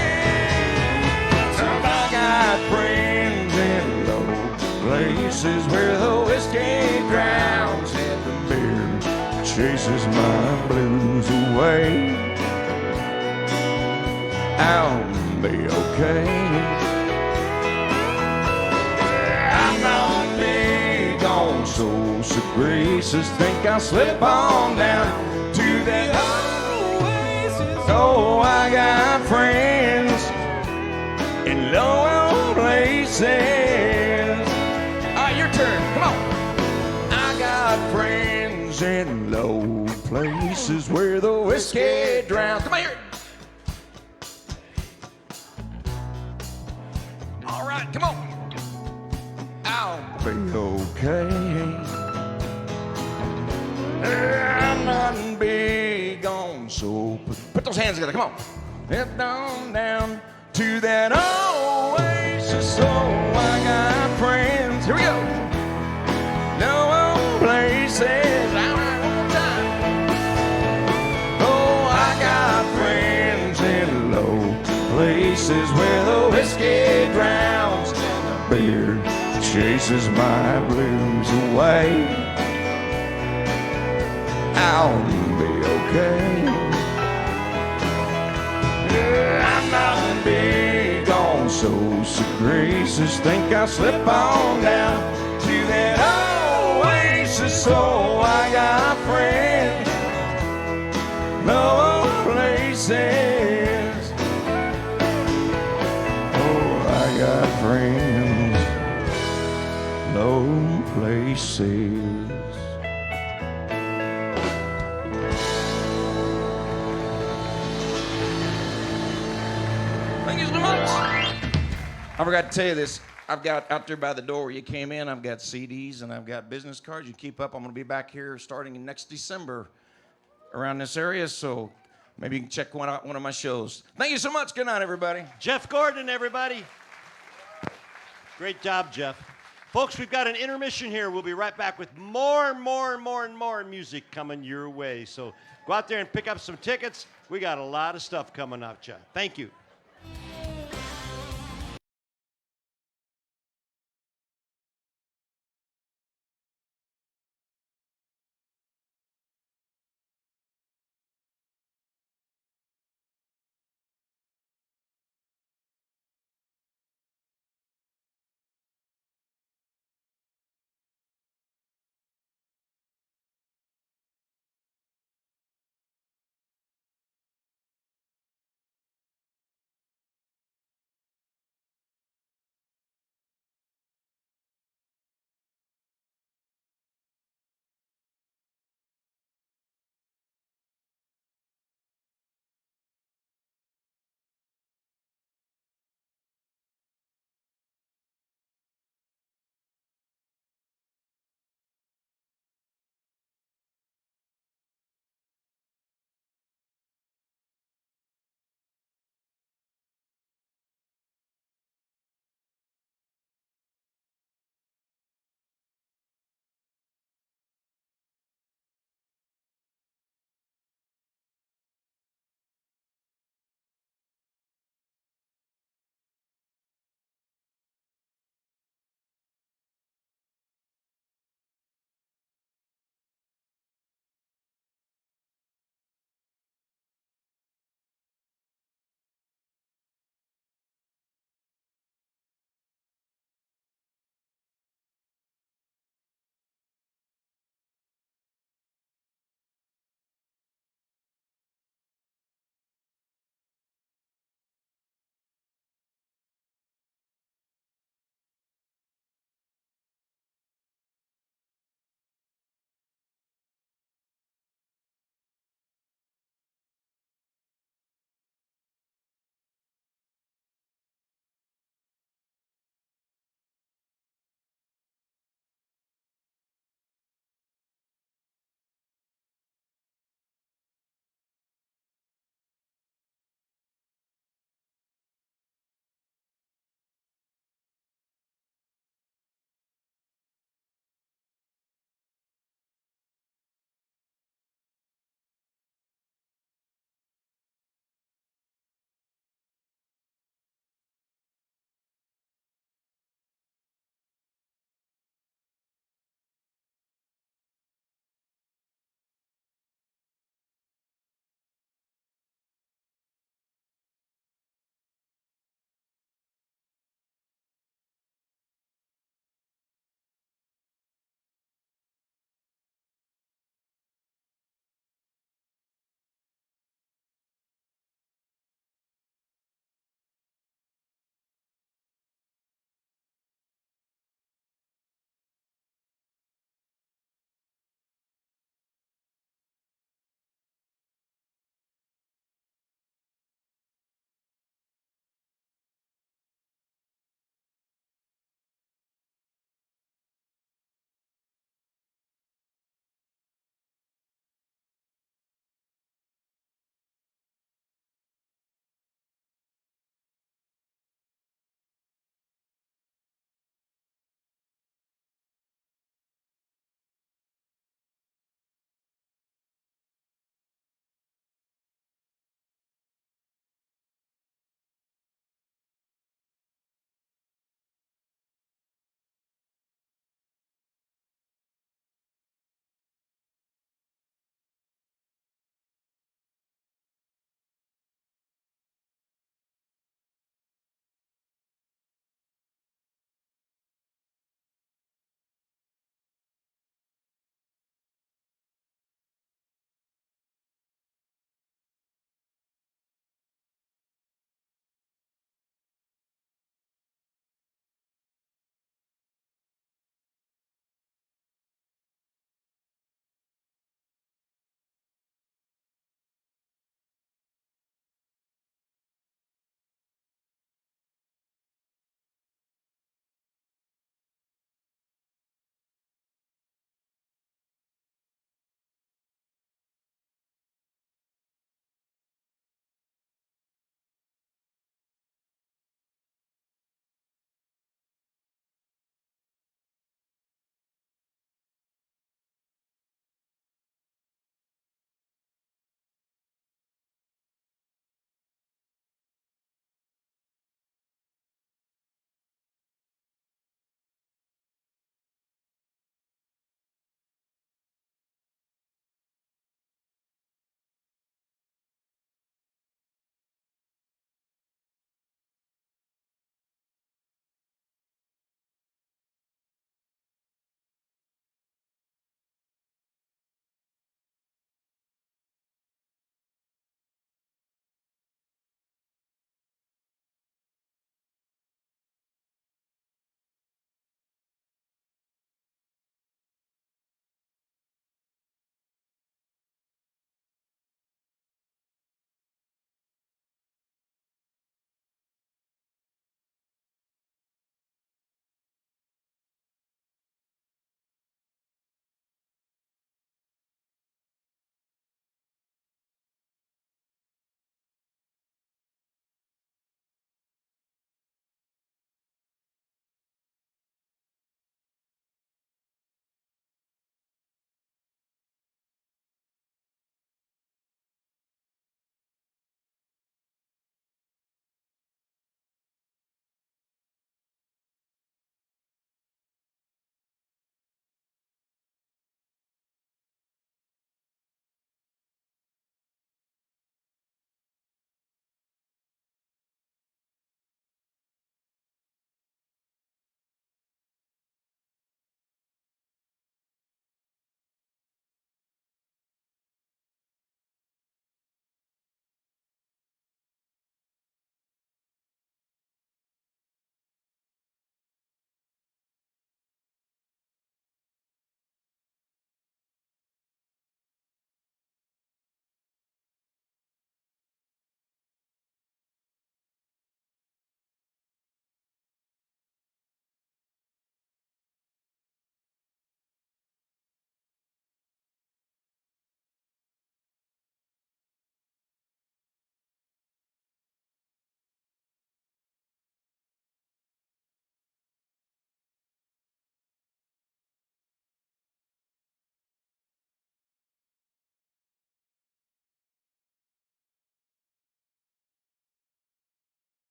S10: So I got friends in low places where the whiskey drowns and the beer chases my blues away. I'll be okay. I'm not big on social graces. Think I'll slip on down to that oasis. Oh, I got friends in low places. All right, your turn. Come on. I got friends in low places where the whiskey drowns. Come on here. All right, come on. I'll be okay. I'm not big on soap. Put those hands together, come on. Head down to that oasis. So I got friends. Here we go. No places. All right, one more time. Oh, I got friends in low places where the whiskey drowns and the beer chases my blues away. I'll be okay. Yeah, I'm not big on social graces. Think I'll slip on down to that oasis. So I got friends, low places. Oh, I got friends low places. Thank you so much. I forgot to tell you this. I've got out there by the door where you came in, I've got CDs and I've got business cards. You keep up. I'm going to be back here starting in next December around this area, so maybe you can check one out one of my shows. Thank you so much. Good night, everybody.
S1: Jeff Gordon, everybody. Great job, Jeff. Folks, we've got an intermission here. We'll be right back with more music coming your way. So go out there and pick up some tickets. We got a lot of stuff coming up, Jeff. Thank you.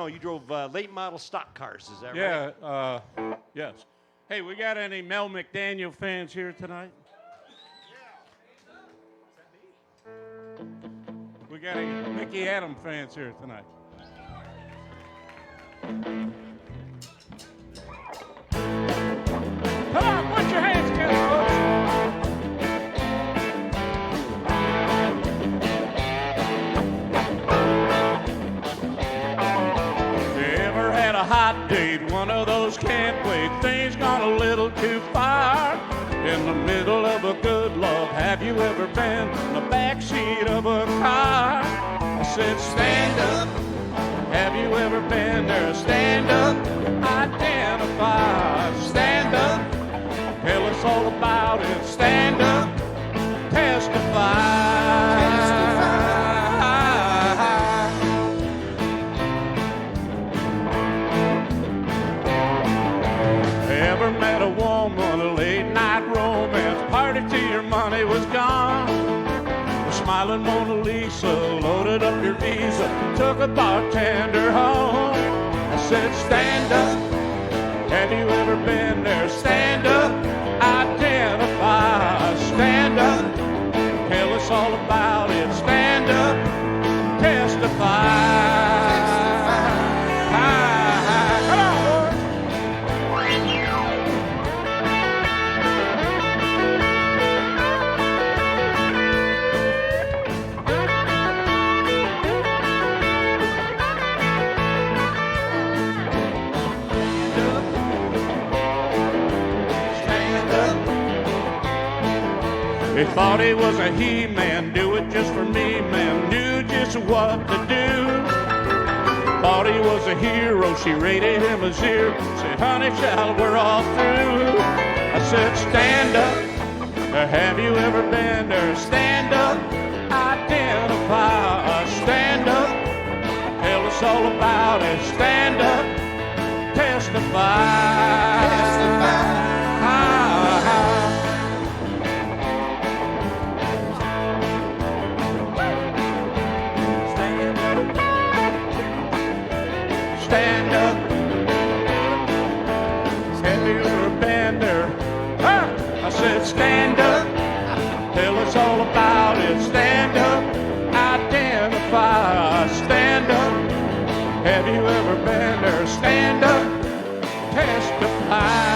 S1: you drove late model stock cars. Is that right?
S6: Yeah, yes. Hey, we got any Mel McDaniel fans here tonight? We got any Mickey Adam fans here tonight? Come on, put your hands together, folks. Ever had a hot date, one of those can't wait, things gone a little too far? In the middle of a good love, have you ever been in the backseat of a car? I said, stand up. Have you ever been there? Stand up, identify. Stand up, tell us all about it. Stand up, testify. Ever met a woman, a late night romance, party till your money was gone? The smiling Mona Lisa loaded up your visa, took a bartender home. I said, stand up, have you ever been there? Stand up, identify. Stand up, tell us all about it. Stand up, testify. Come on, boys. He thought he was a he-man, do it just for me, man, knew just what to do. Thought he was a hero, she rated him a 0. Said, honey, child, we're all through. I said, stand up, have you ever been there? Stand up, identify. Stand up, tell us all about it. Stand up, testify. Testify. Stand up. Have you ever been there? I said, stand up. Tell us all about it. Stand up. Identify. Stand up. Have you ever been there? Stand up. Testify.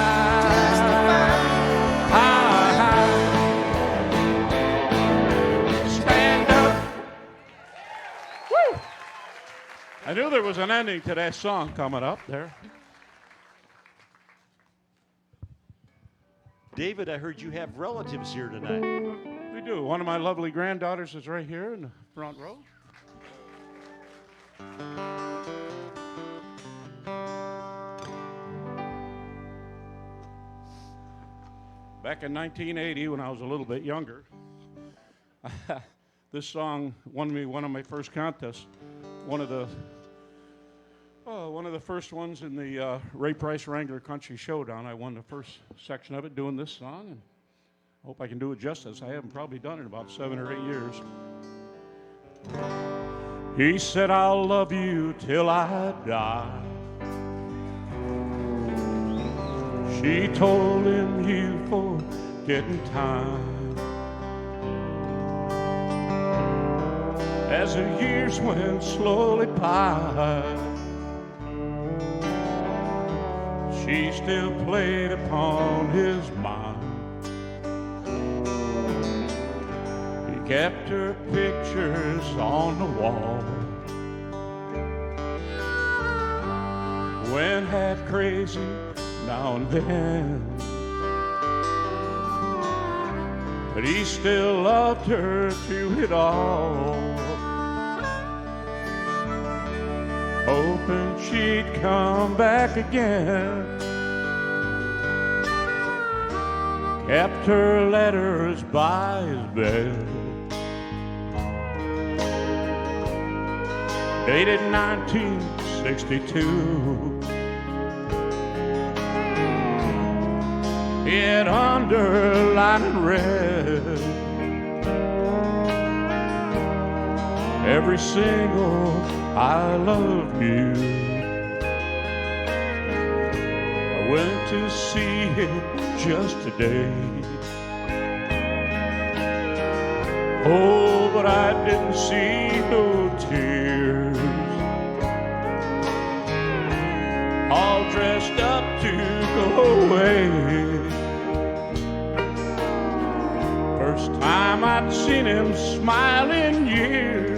S6: Stand up. Woo! I knew there was an ending to that song coming up there.
S1: David, I heard you have relatives here tonight.
S6: We do. One of my lovely granddaughters is right here in the front row. Back in 1980, when I was a little bit younger, this song won me one of my first contests. One of the first ones in the Ray Price Wrangler Country Showdown. I won the first section of it doing this song, and I hope I can do it justice. I haven't probably done it in about 7 or 8 years. He said, I'll love you till I die. She told him, you forgetting time. As the years went slowly by, she still played upon his mind. He kept her pictures on the wall. Went half crazy now and then, but he still loved her through it all, hoping she'd come back again. Kept her letters by his bed, dated 1962. It underlined in red every single I love you. I went to see him just today. Oh, but I didn't see no tears. All dressed up to go away. First time I'd seen him smile in years.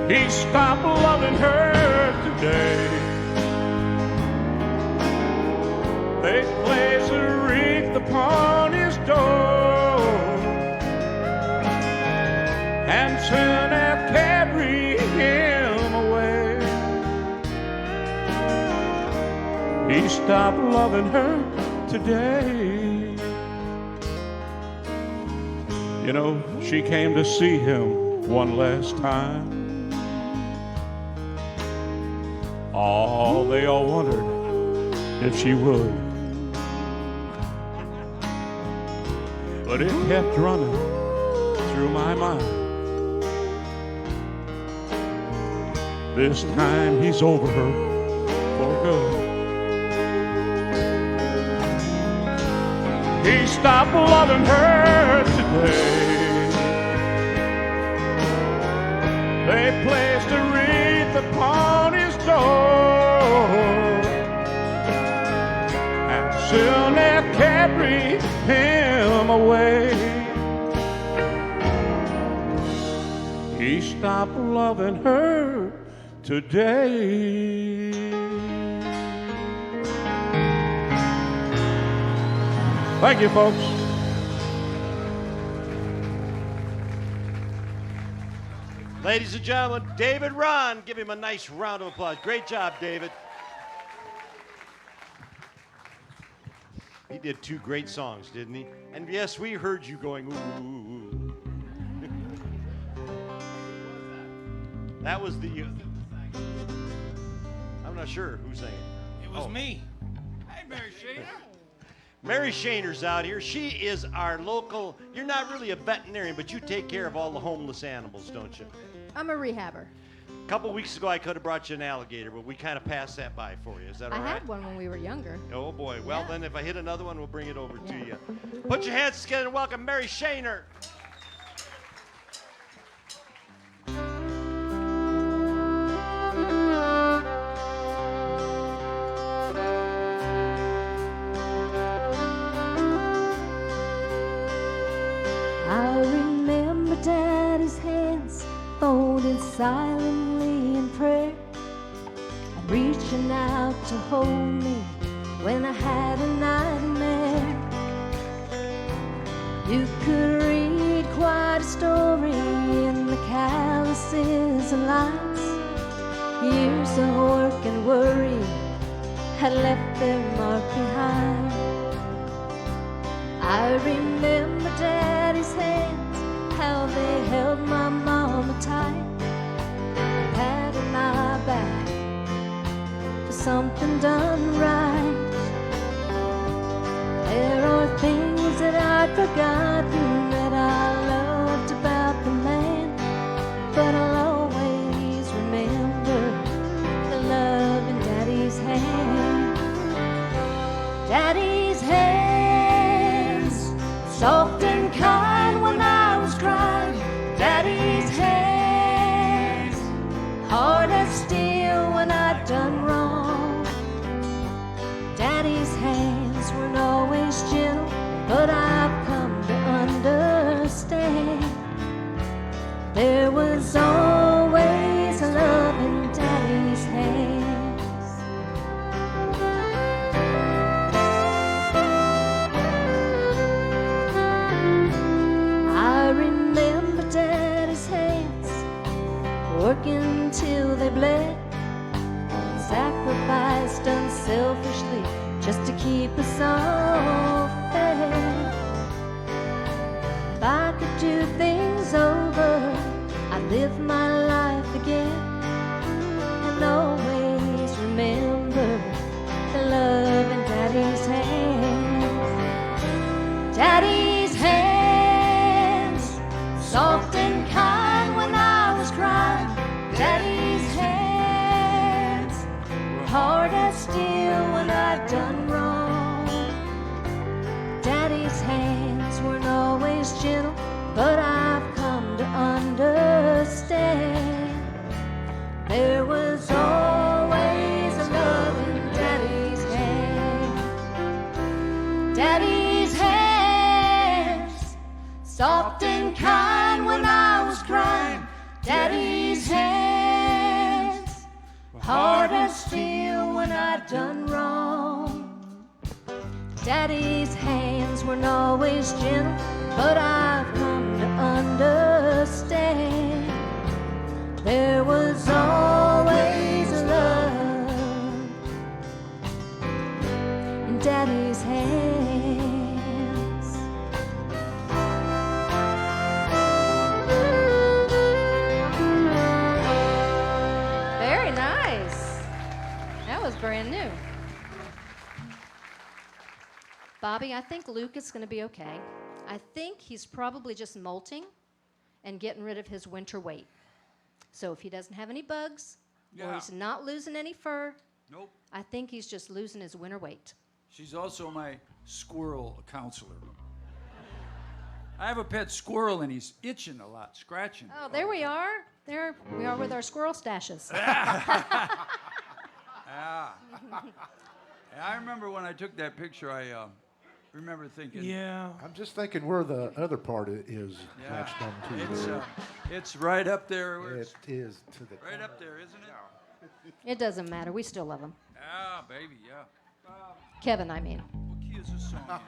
S6: He stopped loving her today. They place a wreath upon his door and soon they'll carry him away. He stopped loving her today. You know, she came to see him one last time. Oh, they all wondered if she would. But it kept running through my mind. This time he's over her for good. He stopped loving her today. They placed a wreath upon his door, and soon they'll carry him away. He stopped loving her today. Thank you, folks.
S1: Ladies and gentlemen, David Ron. Give him a nice round of applause. Great job, David. He did 2 great songs, didn't he? And yes, we heard you going, ooh. That was the... I'm not sure who sang it.
S4: It was me.
S3: Hey, Mary Shaner.
S1: Mary Shaner's out here. She is our local... You're not really a veterinarian, but you take care of all the homeless animals, don't you?
S11: I'm a rehabber.
S1: A couple weeks ago, I could have brought you an alligator, but we kind of passed that by for you. Is that all
S11: I
S1: right?
S11: had one when we were younger.
S1: Oh, boy. Well,
S11: Yeah.
S1: then if I hit another one, we'll bring it over to you. Put your hands together and welcome Mary Shaner.
S5: I remember Daddy's hands folded silently in prayer, and reaching out to hold me when I had a nightmare. You could read quite a story in the calluses and lines. Years of work and worry had left their mark behind. I remember Daddy's hands, how they held my mama tight, patted my back for something done right. There are things that I'd forgotten that I loved about the man, but I'll always remember the love in Daddy's hand. Daddy's hands, soft and kind when I was crying. Daddy's hands, hard as steel when I'd done wrong. Daddy's hands weren't always gentle, but I've come to understand. There was always love in Daddy's hands. I remember Daddy's hands working till they bled, sacrificed unselfishly just to keep us all fed. If I could do things over, I'd live my life again and always remember the love in Daddy's hands. Daddy's hands, soft and kind when I Daddy's hands, soft and kind when I was crying. Daddy's hands, hard and steel when I'd done wrong. Daddy's hands weren't always gentle, but I've come to understand there was always love in Daddy's hands.
S11: Very nice. That was brand new. Bobby, I think Luke is going to be okay. I think he's probably just molting and getting rid of his winter weight. So if he doesn't have any bugs, or
S3: Yeah.
S11: he's not losing any fur,
S3: Nope.
S11: I think he's just losing his winter weight.
S3: She's also my squirrel counselor. I have a pet squirrel and he's itching a lot, scratching.
S11: Oh, there we are. There we are with our squirrel stashes.
S3: Yeah. And I remember when I took that picture, I remember thinking,
S4: Yeah.
S12: I'm just thinking where the other part is matched on to.
S3: it's right up there. Where
S12: It
S3: it's
S12: is to the
S3: right up there, isn't it?
S11: It doesn't matter. We still love him.
S3: Yeah, baby, yeah.
S11: Kevin, I mean.
S3: What key is this song in?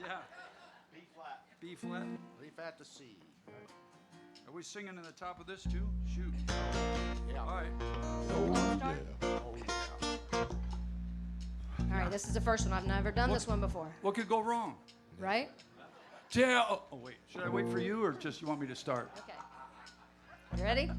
S3: Yeah. B flat. B flat?
S12: Leaf at the sea.
S3: Are we singing in the top of this too? Shoot.
S12: Yeah.
S3: All right.
S11: All right, this is the first one. I've never done this one before,
S3: What could go wrong?
S11: right?
S3: Oh, wait. Should I wait for you or just you want me to start?
S11: Okay. You ready?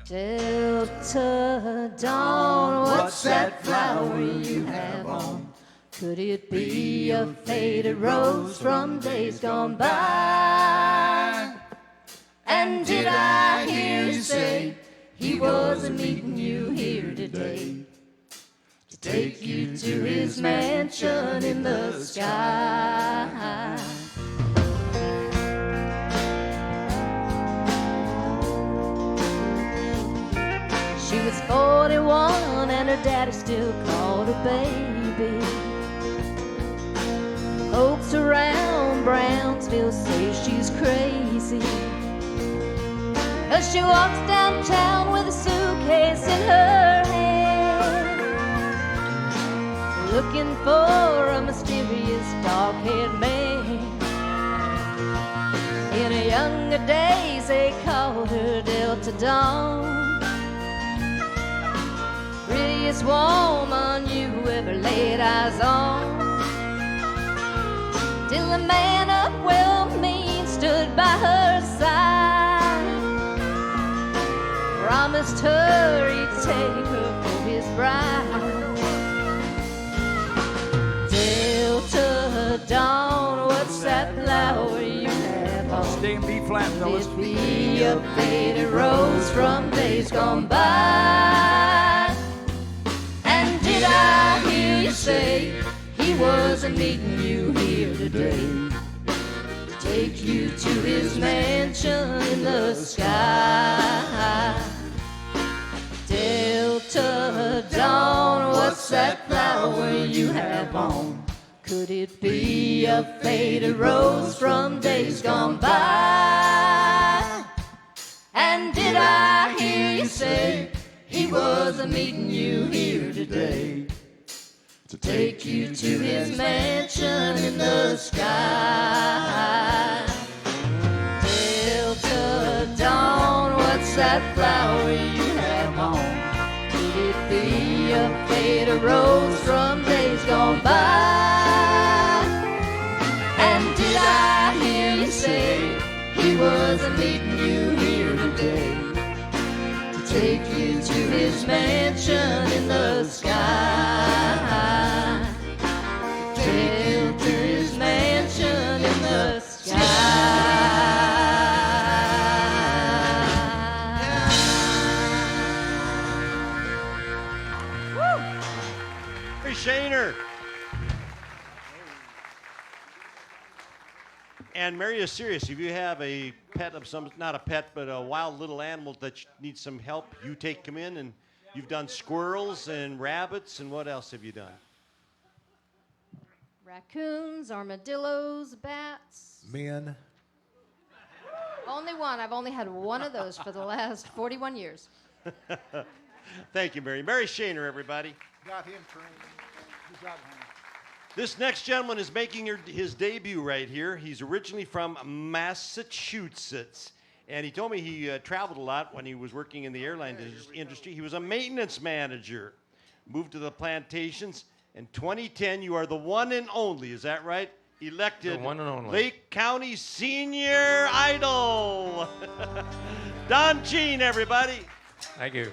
S11: Delta Dawn, what's that flower you have on? Could it be a faded rose from days gone by? And did I hear you say he wasn't meeting you here today to take you to his mansion in the sky? She was 41 and her daddy still called her baby. Folks around Brownsville say she's crazy, 'cause she walks downtown with a suitcase in her hand, looking for a mysterious dark-haired man. In her younger days they called her Delta Dawn, prettiest woman you ever laid eyes on. Till a man of well-mean stood by her side, promised her he'd take her for his bride. Delta Dawn, what's that flower you have on?
S3: Stay in B flat, fellas.
S5: Could it be a faded rose from days gone by? And did I hear you say he wasn't meeting you here today to take you to his mansion in the sky? Delta Dawn, what's that flower you have on? Could it be a faded rose from days gone by? And did I hear you say he wasn't meeting you here today to take you to his mansion in the sky? Delta Dawn, what's that flower you have on? Could it be a faded rose from days gone by? And did I hear you say he wasn't meeting you here today to take you to his mansion in the sky? Take you to his mansion in the
S1: Mary Shaner. And Mary is serious. If you have a pet of some, not a pet, but a wild little animal that needs some help, you take them in, and you've done squirrels and rabbits, and what else have you done?
S11: Raccoons, armadillos, bats.
S12: Men.
S11: Only one. I've only had one of those for the last 41 years.
S1: Thank you, Mary. Mary Shaner, everybody.
S12: Got him trained. Good job, honey.
S1: This next gentleman is making his debut right here. He's originally from Massachusetts. And he told me he traveled a lot when he was working in the airline industry. He was a maintenance manager, moved to the plantations. In 2010, you are the one and only, is that right? Elected
S13: The one and only.
S1: Lake County Senior Idol. Don Gene, everybody.
S13: Thank you.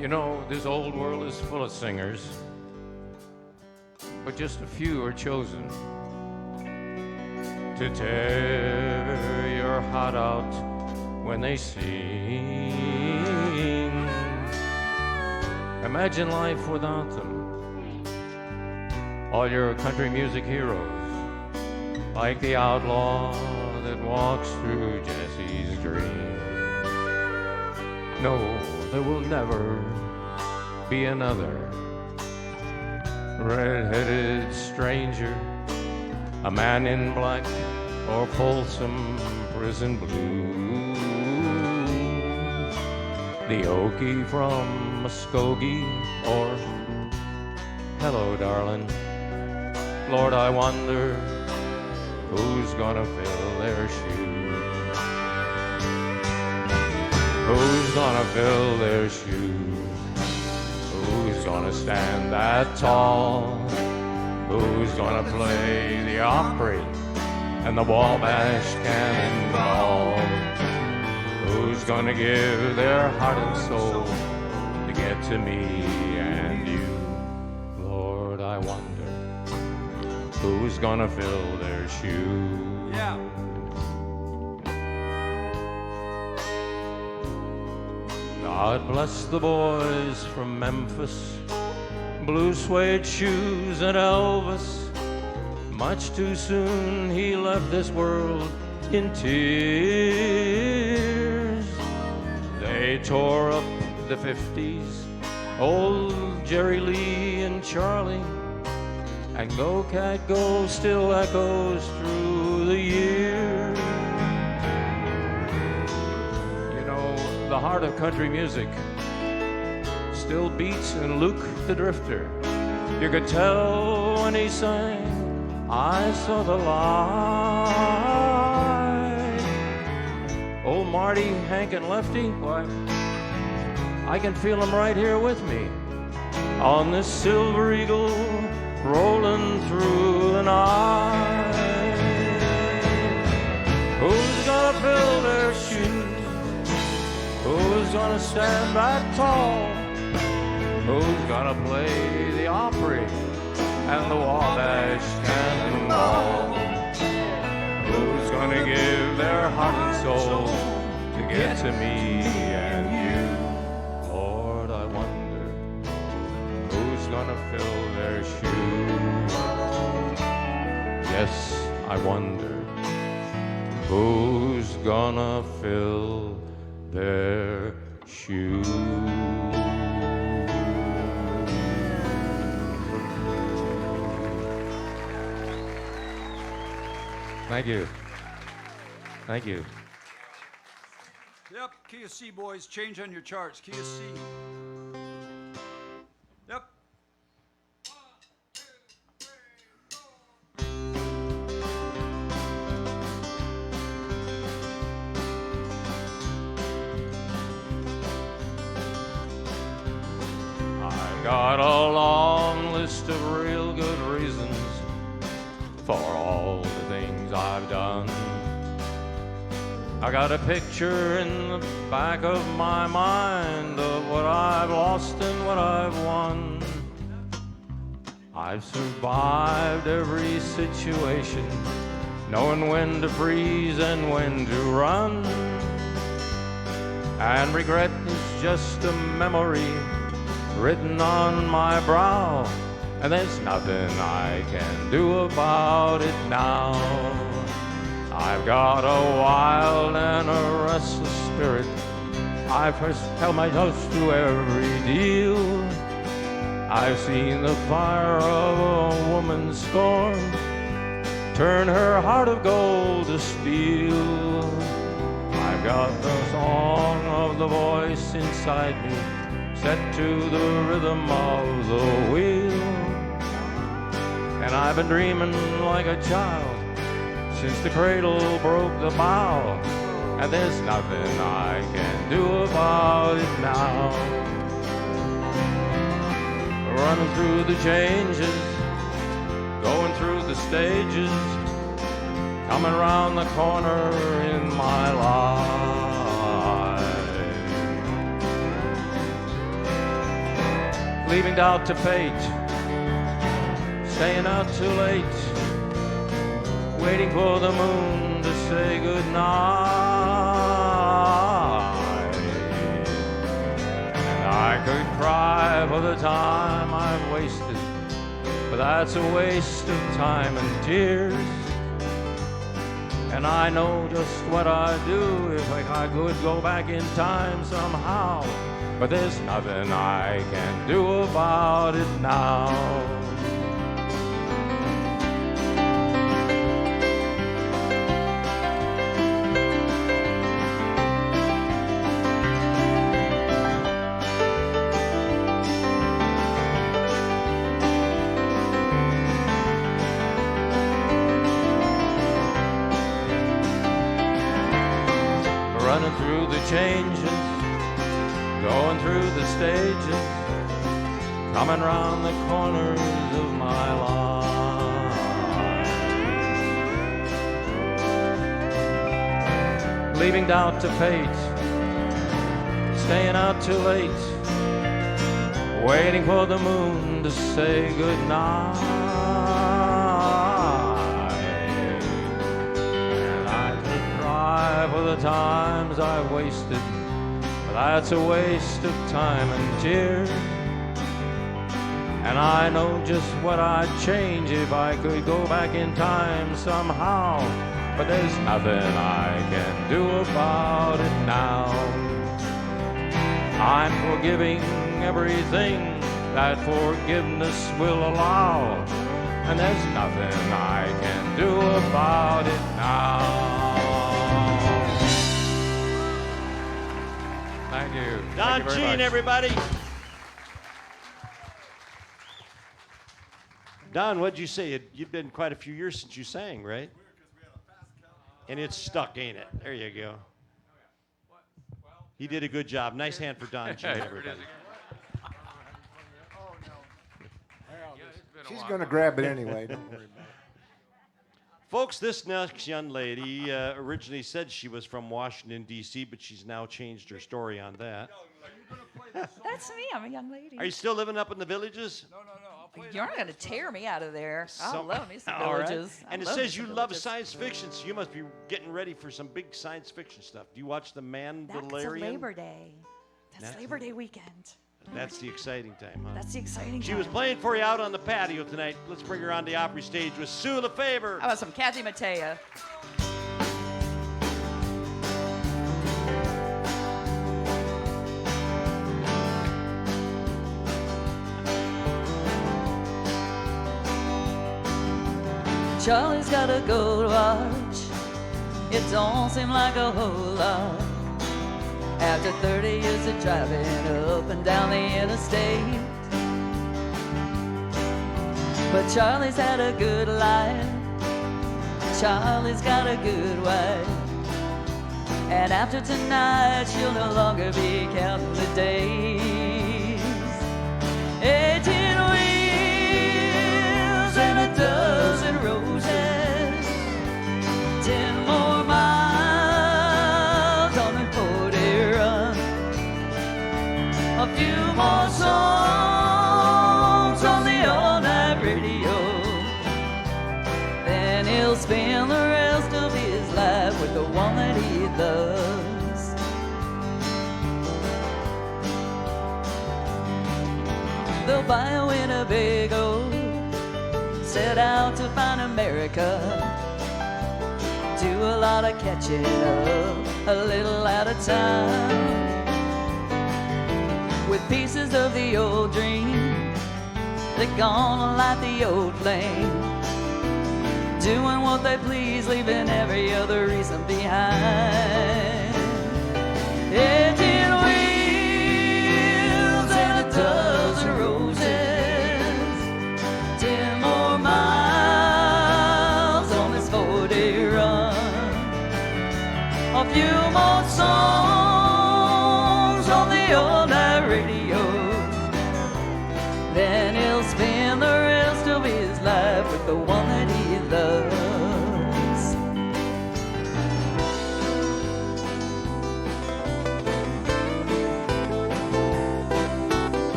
S13: You know, this old world is full of singers, but just a few are chosen to tear your heart out when they sing. Imagine life without them. All your country music heroes, like the outlaw that walks through Jesse's dream. No, there will never be another red-headed stranger, a man in black or Folsom prison blue, the Okie from Muskogee or hello darling. Lord, I wonder who's gonna fill their shoes. Who's gonna fill their shoes? Who's gonna stand that tall? Who's gonna play the Opry and the Wabash Cannonball? Who's gonna give their heart and soul to get to me and you? Lord, I wonder who's gonna fill their shoes?
S3: Yeah.
S13: God bless the boys from Memphis, blue suede shoes and Elvis. Much too soon he left this world in tears. They tore up the 50s, old Jerry Lee and Charlie, and Go Cat Go still echoes through the years. The heart of country music still beats in Luke the Drifter. You could tell when he sang, I saw the light. Old Marty, Hank, and Lefty, why, I can feel them right here with me on this Silver Eagle rolling through the night. Who's gonna fill their shoes? Who's gonna stand that tall? Who's gonna play the Opry and the Wabash Cannonball? Who's gonna give their heart and soul to get to me and you? Lord, I wonder who's gonna fill their shoes? Yes, I wonder who's gonna fill their shoes. Thank you. Thank you.
S3: Yep, Key of C, boys. Change on your charts. Key of C. Yep.
S13: Got a long list of real good reasons for all the things I've done. I got a picture in the back of my mind of what I've lost and what I've won. I've survived every situation, knowing when to freeze and when to run. And regret is just a memory written on my brow, and there's nothing I can do about it now. I've got a wild restless spirit. I've held my toast to every deal. I've seen the fire of a woman's scorn turn her heart of gold to steel. I've got the song of the voice inside me, set to the rhythm of the wheel. And I've been dreaming like a child since the cradle broke the bow. And there's nothing I can do about it now. Running through the changes, going through the stages, coming around the corner in my life. Leaving doubt to fate, staying out too late, waiting for the moon to say goodnight. And I could cry for the time I've wasted, but that's a waste of time and tears. And I know just what I'd do if I could go back in time somehow. But there's nothing I can do about it now. Running through the changes, going through the stages, coming round the corners of my life. Leaving doubt to fate, staying out too late, waiting for the moon to say goodnight. And I could cry for the times I've wasted, but that's a waste of time and tears. And I know just what I'd change if I could go back in time somehow. But there's nothing I can do about it now. I'm forgiving everything that forgiveness will allow. And there's nothing I can do about it now. Thank you.
S1: Don
S13: Thank you very
S1: Gene,
S13: much.
S1: everybody. Don, what'd you say? You've been quite a few years since you sang, right? And it's stuck, ain't it? There you go. He did a good job. Nice hand for Don Gene, everybody.
S12: She's going to grab it anyway. Don't worry about it.
S1: Folks, this next young lady originally said she was from Washington, D.C., but she's now changed her story on that.
S14: That's me. I'm a young lady.
S1: Are you still living up in the villages?
S14: You're not going to tear me out of there. I
S1: Some-
S14: love me some
S1: All right.
S14: villages. I
S1: And it
S14: love
S1: says
S14: me
S1: you
S14: some
S1: love
S14: villages.
S1: science fiction, so you must be getting ready for some big science fiction stuff. Do you watch The
S14: That's
S1: Mandalorian?
S14: Labor Day. That's
S1: That's-
S14: Labor Day weekend.
S1: That's the exciting time, huh?
S14: That's the exciting
S1: She
S14: time.
S1: was playing for you out on the patio tonight. Let's bring her on the Opry stage with Sue LeFavor.
S14: How about some Kathy Mattea? Charlie's got a gold watch. It don't seem like a whole lot. After 30 years of driving up and down the interstate. But Charlie's had a good life. Charlie's got a good wife. And after tonight, she'll no longer be counting the days. 18 wheels and a dozen roses. 10 more miles on the 40 run. A few more songs on the all-night radio. Then he'll spend the rest of his life with the one that he loves. They'll buy a Winnebago, set out to find America, do a lot of catching up a little at a time. With pieces of the old dream, they're gonna light the old flame, doing what they please, leaving every other reason behind. Edging wheels and a dozen roses, 10 more miles on this 4-day run, a few more songs on the all-night radio. Then he'll spend the rest of his life with the one that he loves.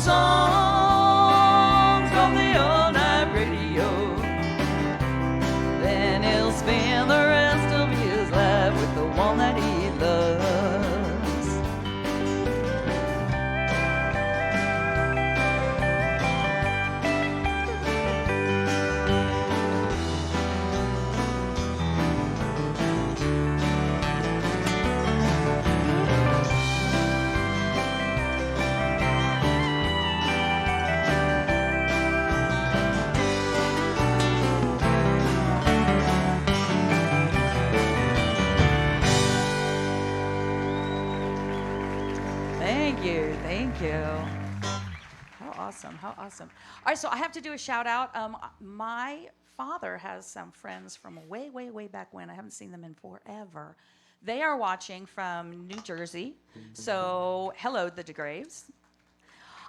S14: Songs from the all-night radio. Then he'll spend the rest of his life with the one that he loves. Thank you. How awesome, how awesome. All right, so I have to do a shout out. My father has some friends from way, way, way back when. I haven't seen them in forever. They are watching from New Jersey. So hello, the DeGraves.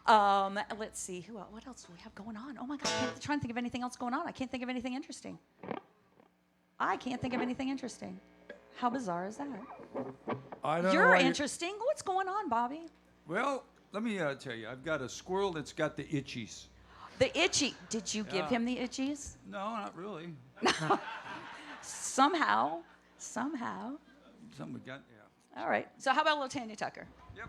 S14: Let's see, what else do we have going on? Oh my God, I'm trying to think of anything else going on. I can't think of anything interesting. How bizarre is that?
S3: I don't
S14: You're
S3: know
S14: interesting. What's going on, Bobby?
S3: Well, let me tell you, I've got a squirrel that's got the itchies.
S14: The itchy. Did you give him the itchies?
S3: No, not really.
S14: Somehow.
S3: Something we got, yeah.
S14: All right. So how about a little Tanya Tucker?
S3: Yep.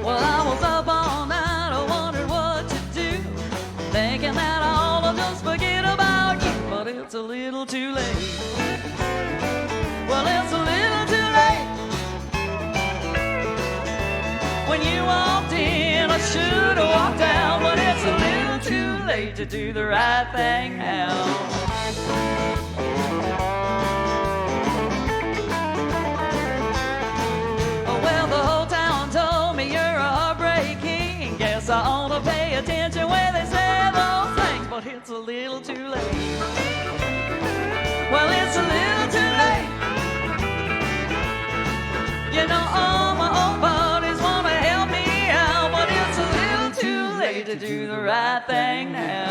S14: Well, I was up all night, I wondered what to do, thinking that I'll just forget about you, but it's a little too late. Well, it's a little too late. When you walked in, I should have walked out, but it's a little too late to do the right thing now. Well, the whole town told me you're a heartbreaking. Guess I ought to pay attention when they say those things, but it's a little too late. Well, it's a little too late. You know, all my old buddies want to help me out, but it's a little too late to do the right thing now.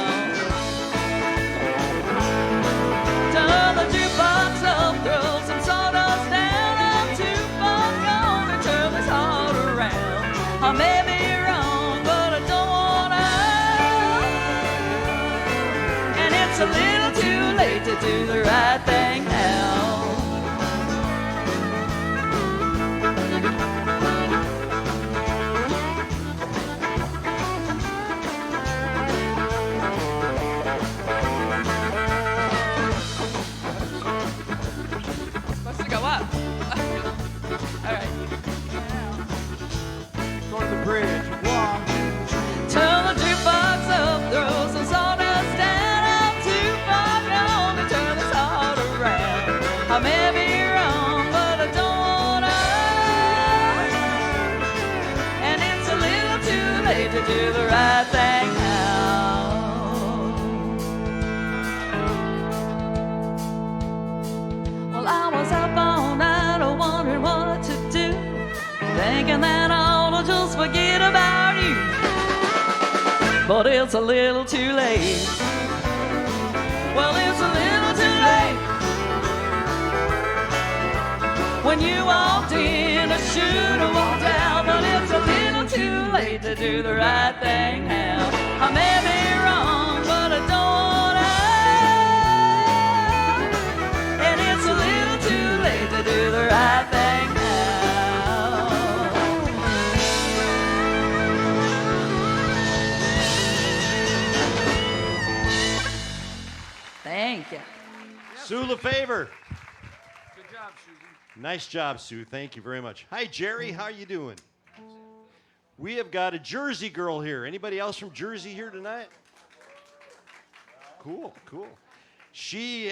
S14: Turn the jukebox up, throw some sawdust down. I'm too far gone to turn this heart around. I may be wrong, but I don't wanna. And it's a little too late to do the right thing now. Supposed to go up. All right.
S3: Go to the bridge. 1, 2, 3.
S14: Turn the jukebox up, throw some sawdust down. I'm too far gone to turn this heart around. I may be wrong, but I don't wanna. And it's a little too late to do the right thing now. Well, I was up all night, wondering what to do, thinking that I'll just forget about you, but it's a little too late. Well, it's a little too late. When you walked in, I should have walked out, but it's a little too late to do the right thing now. I may be wrong, but I don't act. And it's a little too late to do the right thing now. Thank you.
S1: Sue LaFavor.
S3: Good job, Susan.
S1: Nice job, Sue. Thank you very much. Hi, Jerry. How you doing? We have got a Jersey girl here. Anybody else from Jersey here tonight? Cool, cool. She,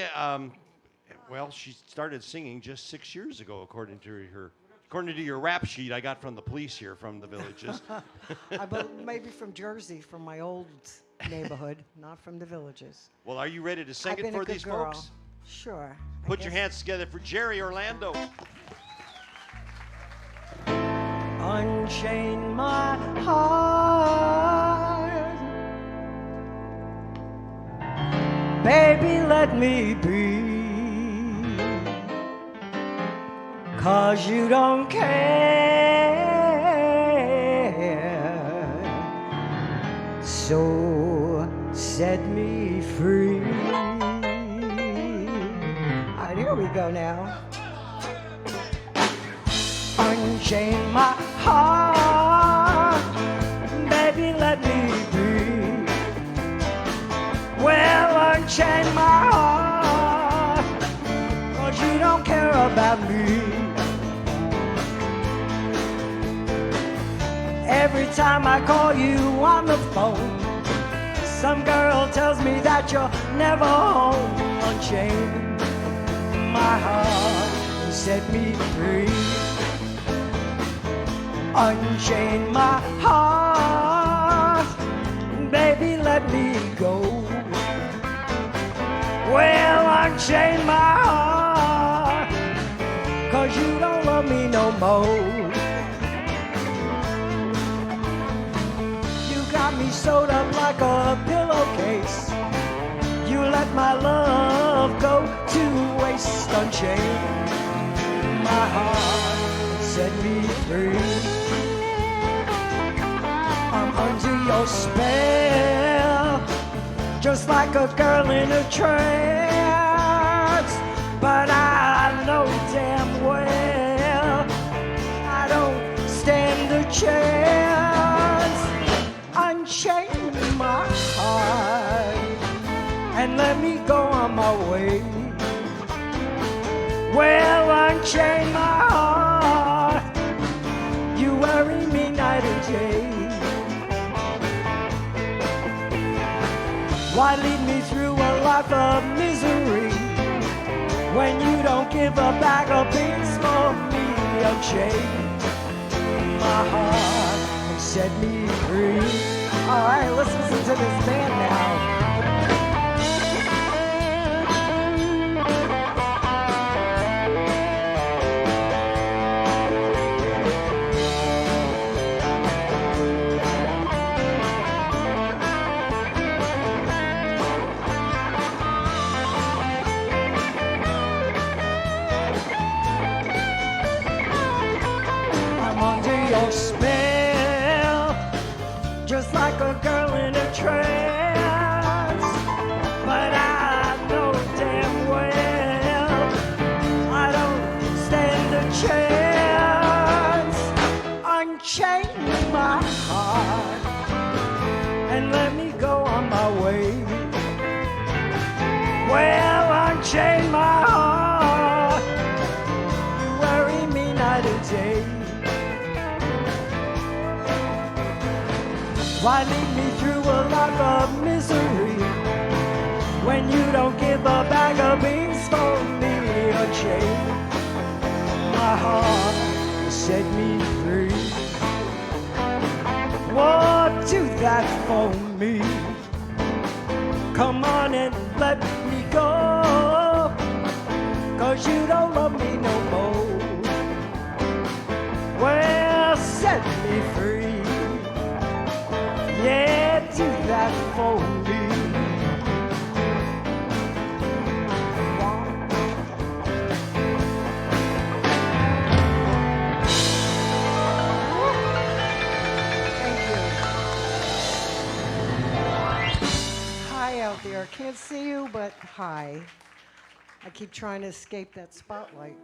S1: she started singing just 6 years ago, according to your rap sheet I got from the police here from the Villages.
S15: Maybe from Jersey, from my old neighborhood, not from the Villages.
S1: Well, are you ready to sing
S15: I've
S1: it
S15: been
S1: for
S15: a good
S1: these
S15: girl.
S1: folks?
S15: Sure.
S1: Put your hands together for Jerry Orlando.
S15: Unchain my heart, baby, let me be, 'cause you don't care, so set me free. All right, here we go now. Unchain my heart, baby, let me be. Well, unchain my heart, 'cause you don't care about me. Every time I call you on the phone, some girl tells me that you're never home. Unchain my heart and set me free. Unchain my heart, baby, let me go. Well, unchain my heart, 'cause you don't love me no more. You got me sewed up like a pillowcase. You let my love go to waste. Unchain my heart, set me free. I'm under your spell, just like a girl in a trance. But I know damn well I don't stand a chance. Unchain my heart and let me go on my way. Well, unchain my heart, you worry me night and day. Why lead me through a life of misery when you don't give a bag of beans for me? Unchain my heart and set me free. All right, let's listen to this band now. Your spell, just like a girl in a trance. But I know damn well I don't stand a chance. Unchain my heart and let me go on my way. Well, unchain my heart, you worry me night and day. Why lead me through a life of misery when you don't give a bag of beans for me? Unchain my heart, set me free. Whoa, do that for me. Come on and let me go, 'cause you don't love me no more. Well, set me free. Yeah, do that for me. Thank
S16: out there. Can't see you, but hi. I keep trying to escape that spotlight.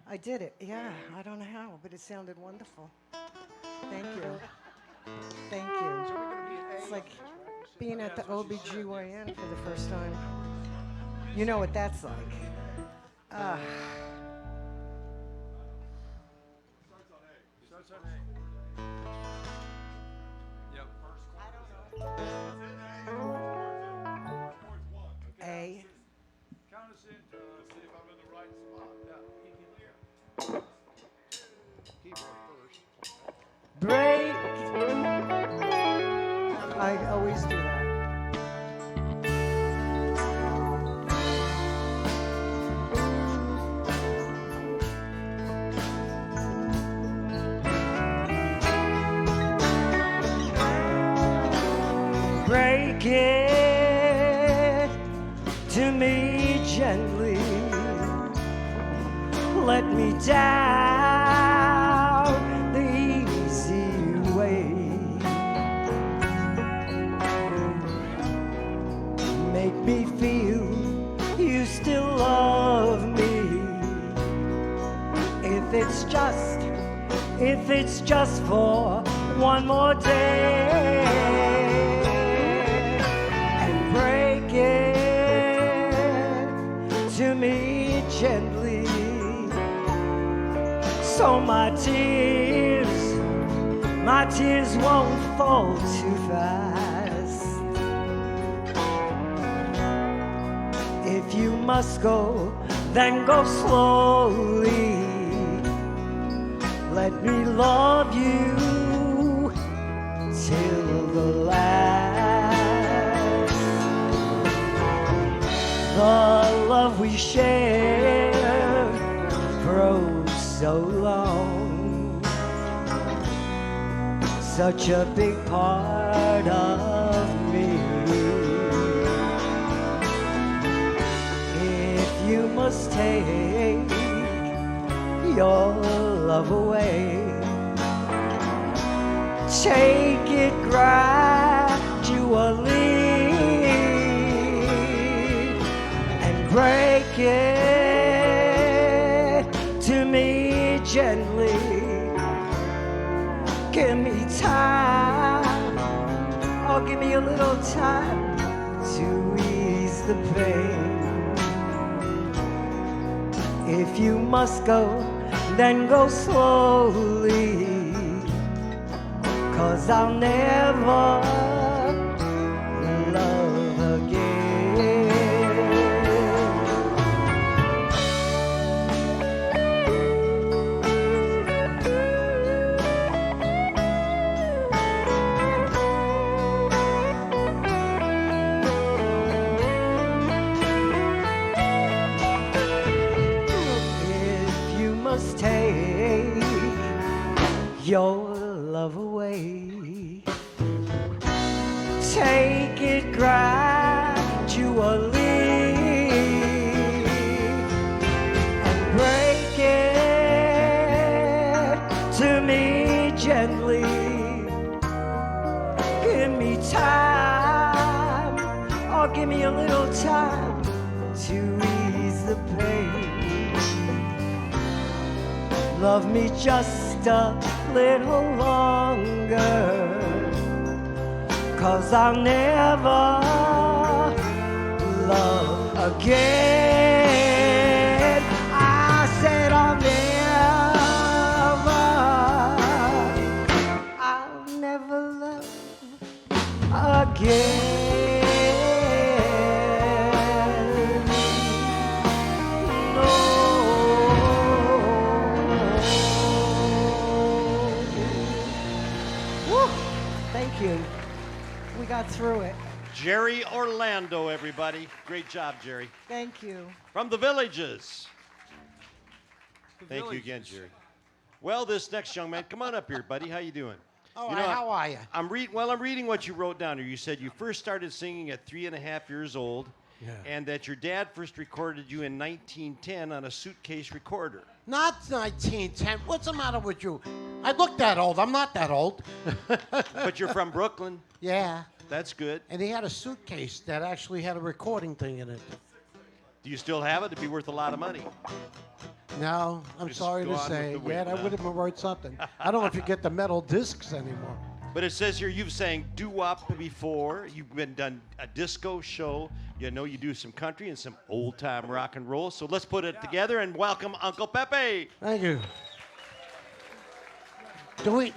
S16: I did it. Yeah, I don't know how, but it sounded wonderful. Thank you. Thank you. It's like being at the OBGYN for the first time. You know what that's like.
S3: Starts on A. Yep.
S16: A.
S3: Count us in to see if I'm in the right spot.
S16: Break. I always do that. Break it to me gently. Let me down the easy way. Make me feel you still love me. If it's just for one more day. And break it to me gently. So my tears won't fall too fast. If you must go, then go slowly. Let me love you till the last. The love we share grows so long, such a big part of me. If you must take your love away, take it gradually and break it to me gently. Give me time, oh, give me a little time to ease the pain. If you must go, then go slowly, 'cause I'll never love again. Take your love away, take it gradually and break it to me gently. Give me time, or give me a little time to ease the pain. Love me just a little longer, 'cause I'll never love again. I said I'll never love again. We got through it.
S1: Jerry Orlando, everybody. Great job, Jerry.
S16: Thank you.
S1: From the Villages. Thank you again, Jerry. Well, this next young man, come on up here, buddy. How you doing?
S17: Oh, how are you?
S1: I'm reading what you wrote down here. You said you first started singing at 3.5 years old, and that your dad first recorded you in 1910 on a suitcase recorder.
S17: Not 1910. What's the matter with you? I look that old. I'm not that old.
S1: But you're from Brooklyn.
S17: Yeah.
S1: That's good.
S17: And he had a suitcase that actually had a recording thing in it.
S1: Do you still have it? It'd be worth a lot of money.
S17: No, I'm
S1: Just
S17: sorry
S1: go
S17: to
S1: on
S17: say.
S1: with the
S17: Yeah,
S1: wind,
S17: that
S1: huh?
S17: would have been worth something. I don't know if you get the metal discs anymore.
S1: But it says here you've sang doo-wop before. You've been done a disco show. You know you do some country and some old-time rock and roll. So let's put it together and welcome Uncle Pepe.
S17: Thank you. Do it.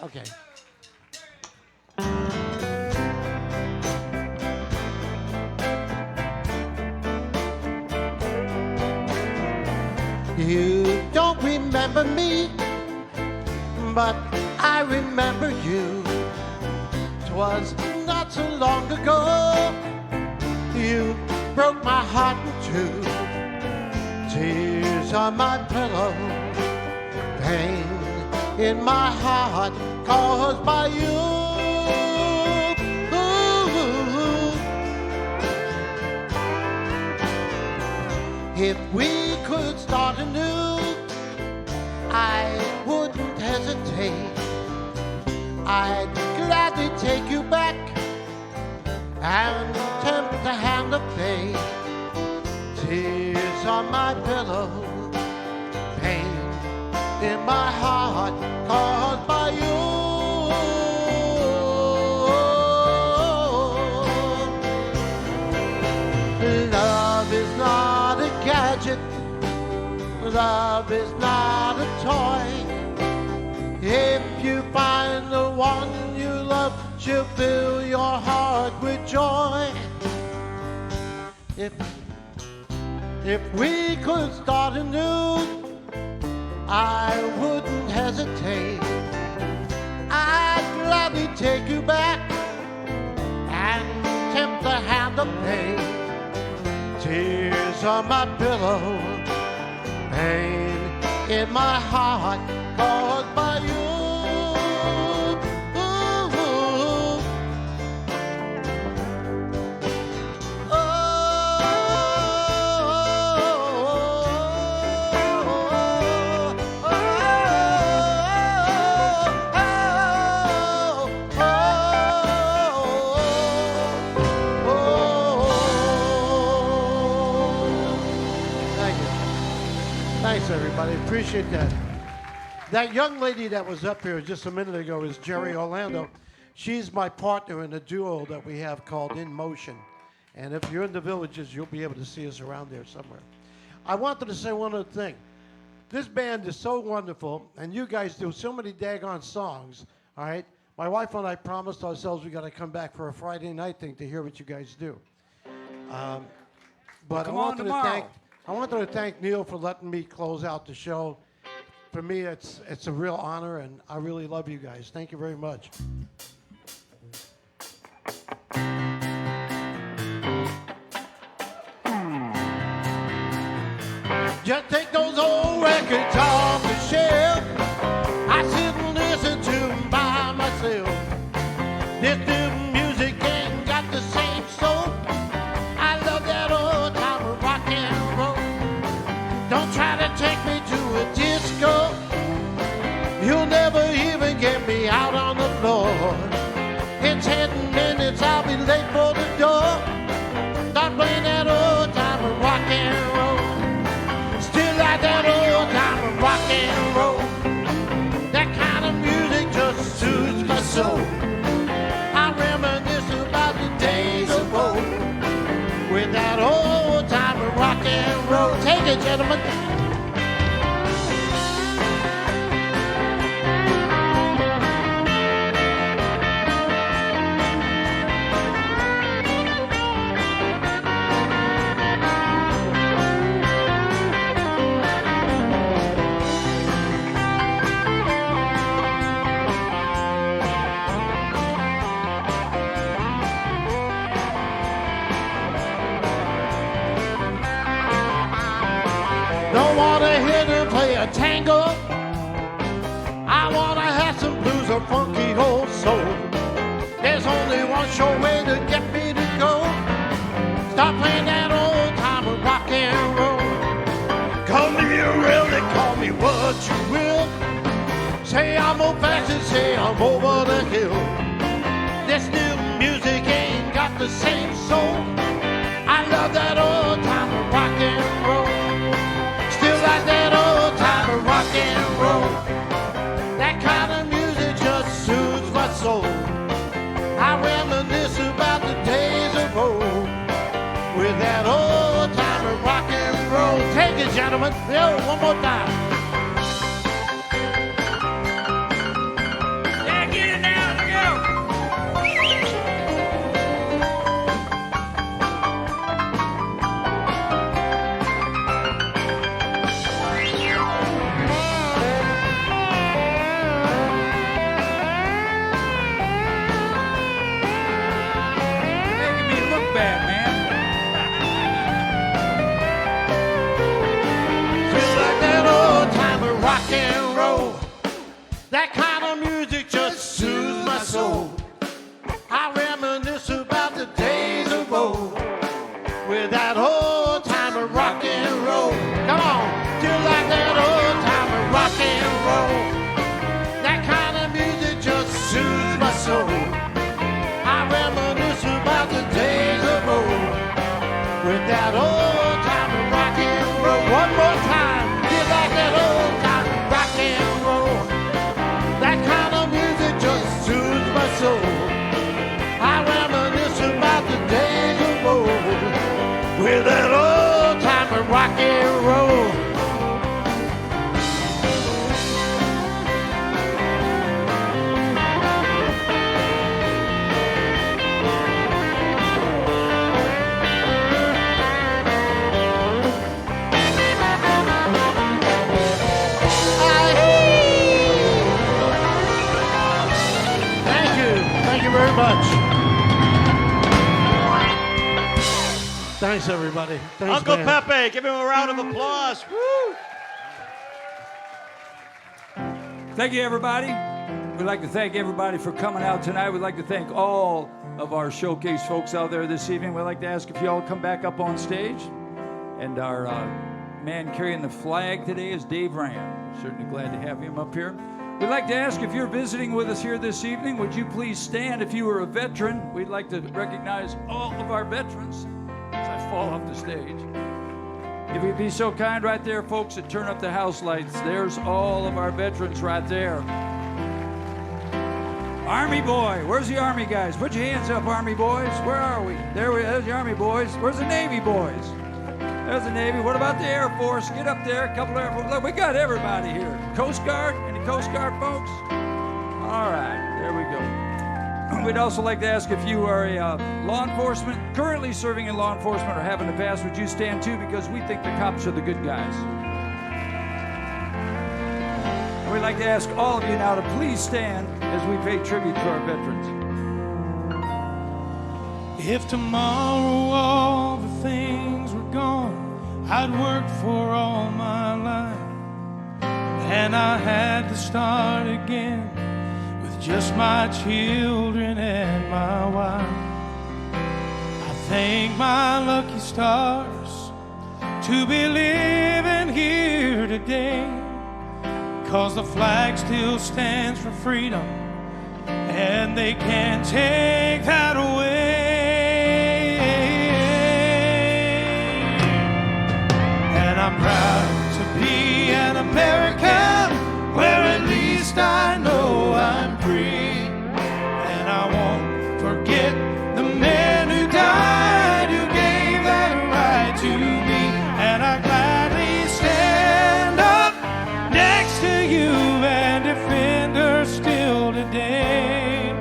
S17: Okay. You don't remember me, but I remember you. 'Twas not so long ago, you broke my heart in two. Tears on my pillow, pain in my heart caused by you. If we could start anew, I wouldn't hesitate. I'd gladly take you back and tempt the hand of fate. Tears on my pillow, pain in my heart caused by you. Love is not a gadget, love is not a toy. If you find the one you love, she'll fill your heart with joy. If we could start anew, I wouldn't hesitate. I'd gladly take you back and tempt the hand of pain. Tears on my pillow, pain in my heart caused by you. Thanks, everybody. Appreciate that. That young lady that was up here just a minute ago is Jerry Orlando. She's my partner in a duo that we have called In Motion. And if you're in the Villages, you'll be able to see us around there somewhere. I wanted to say one other thing. This band is so wonderful, and you guys do so many daggone songs, all right? My wife and I promised ourselves we got to come back for a Friday night thing to hear what you guys do. But
S3: Come on tomorrow.
S17: I wanted to thank Neil for letting me close out the show. For me, it's a real honor, and I really love you guys. Thank you very much. Just take those old records off the shelf. I sit and listen to them by myself. This new music ain't got the same soul. I love that old time of rock and roll. Don't try to take me to a disco. You'll never even get me out on the floor. In 10 minutes I'll be late for the door. Start playing that old time of rock and roll. Still like that old time of rock and roll. That kind of music just soothes my soul. I reminisce about the days of old with that old time of rock and roll. Take it, gentlemen. Don't wanna hear them play a tango. I wanna have some blues or funky old soul. There's only one sure way to get me to go. Stop playing that old time of rock and roll. Call me a really, call me what you will. Say I'm old fashioned, say I'm over the hill. This new music the same soul. I love that old time of rock and roll. Still like that old time of rock and roll. That kind of music just soothes my soul. I reminisce about the days of old with that old time of rock and roll. Take it, gentlemen. Yo, one more time.
S3: Yeah, get it now. Look out.
S17: Rock and roll, that kind of music just soothes my soul. I reminisce about the days of old with that old time of rock and roll. Come on, still like that old time of rock and roll. That kind of music just soothes my soul. I reminisce about the days of old with that old time of rock and roll. One more time, feel like that old time of rock and roll. That kind of music just soothes my soul. I reminisce about the days of old with that old time of rock and roll. Thank you very much. Thanks, everybody. Thanks,
S1: Uncle
S17: man.
S1: Pepe, give him a round of applause. Woo!
S3: Thank you, everybody. We'd like to thank everybody for coming out tonight. We'd like to thank all of our showcase folks out there this evening. We'd like to ask if you all come back up on stage. And our man carrying the flag today is Dave Rand. Certainly glad to have him up here. We'd like to ask if you're visiting with us here this evening, would you please stand if you were a veteran? We'd like to recognize all of our veterans as I fall off the stage. If you'd be so kind right there, folks, to turn up the house lights. There's all of our veterans right there. Army boy, where's the Army guys? Put your hands up, Army boys. Where are we? There's the Army boys. Where's the Navy boys? There's the Navy. What about the Air Force? Get up there. A couple of Air Force. Look, we got everybody here. Coast Guard? Any Coast Guard folks? All right, there we go. We'd also like to ask if you are a law enforcement, currently serving in law enforcement or have in the past, would you stand too? Because we think the cops are the good guys. We'd like to ask all of you now to please stand as we pay tribute to our veterans.
S4: If tomorrow all the things were gone I'd worked for all my life, and I had to start again with just my children and my wife. I thank my lucky stars to be living here today, 'cause the flag still stands for freedom, and they can't take that away. And I'm proud to be an American, where at least I know I'm free. And I won't forget the men who died, who gave that right to me. And I gladly stand up next to you and defend her still today,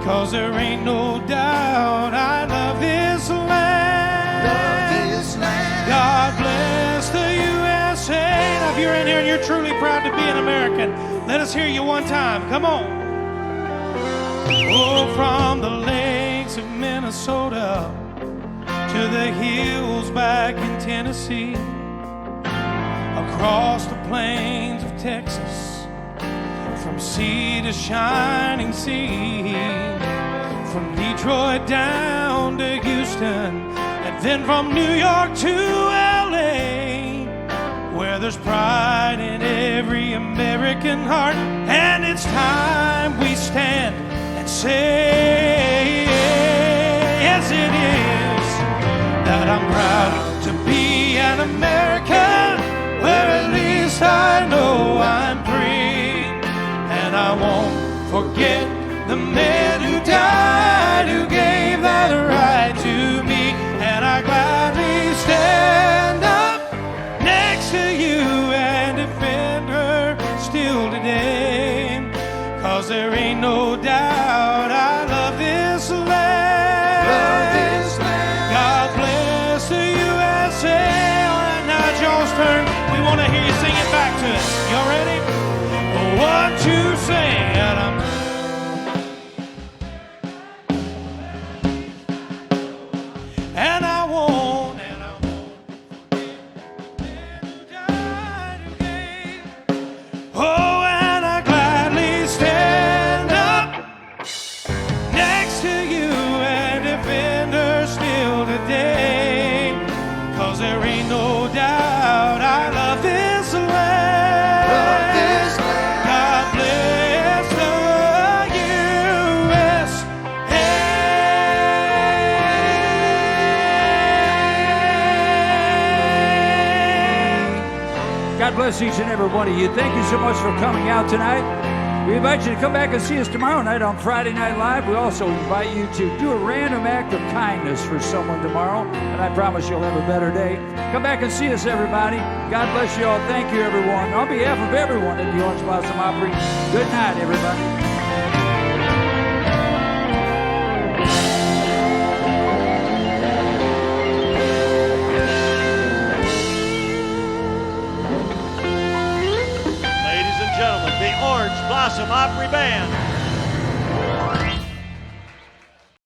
S4: 'cause there ain't no doubt I love this land. Love this land. God bless the USA. Now if you're in here and you're truly proud to be an American, let us hear you one time. Come on. Oh, from the lakes of Minnesota to the hills back in Tennessee, across the plains of Texas, from sea to shining sea, from Detroit down to Houston, and then from New York to LA, where there's pride in every American heart. And it's time we stand and say, yes, as it is that I'm proud to be an American, where at least I know I'm free. And I won't forget the men who died, who gave that right to me. And I gladly stand up next to you and defend her still today. 'Cause there ain't no doubt I love this land. God bless the USA. All right, now it's your turn. We want to hear you sing it back to us. Y'all ready? 1, 2, sing. And I'm and I won't, oh, and I gladly stand up next to you and defend her still today. 'Cause there ain't no doubt I love this land. God bless the USA.
S3: God bless each and every one of you. Thank you so much for coming out tonight. We invite you to come back and see us tomorrow night on Friday Night Live. We also invite you to do a random act of kindness for someone tomorrow, and I promise you'll have a better day. Come back and see us, everybody. God bless you all. Thank you, everyone. On behalf of everyone at the Orange Blossom Opry, good night, everybody.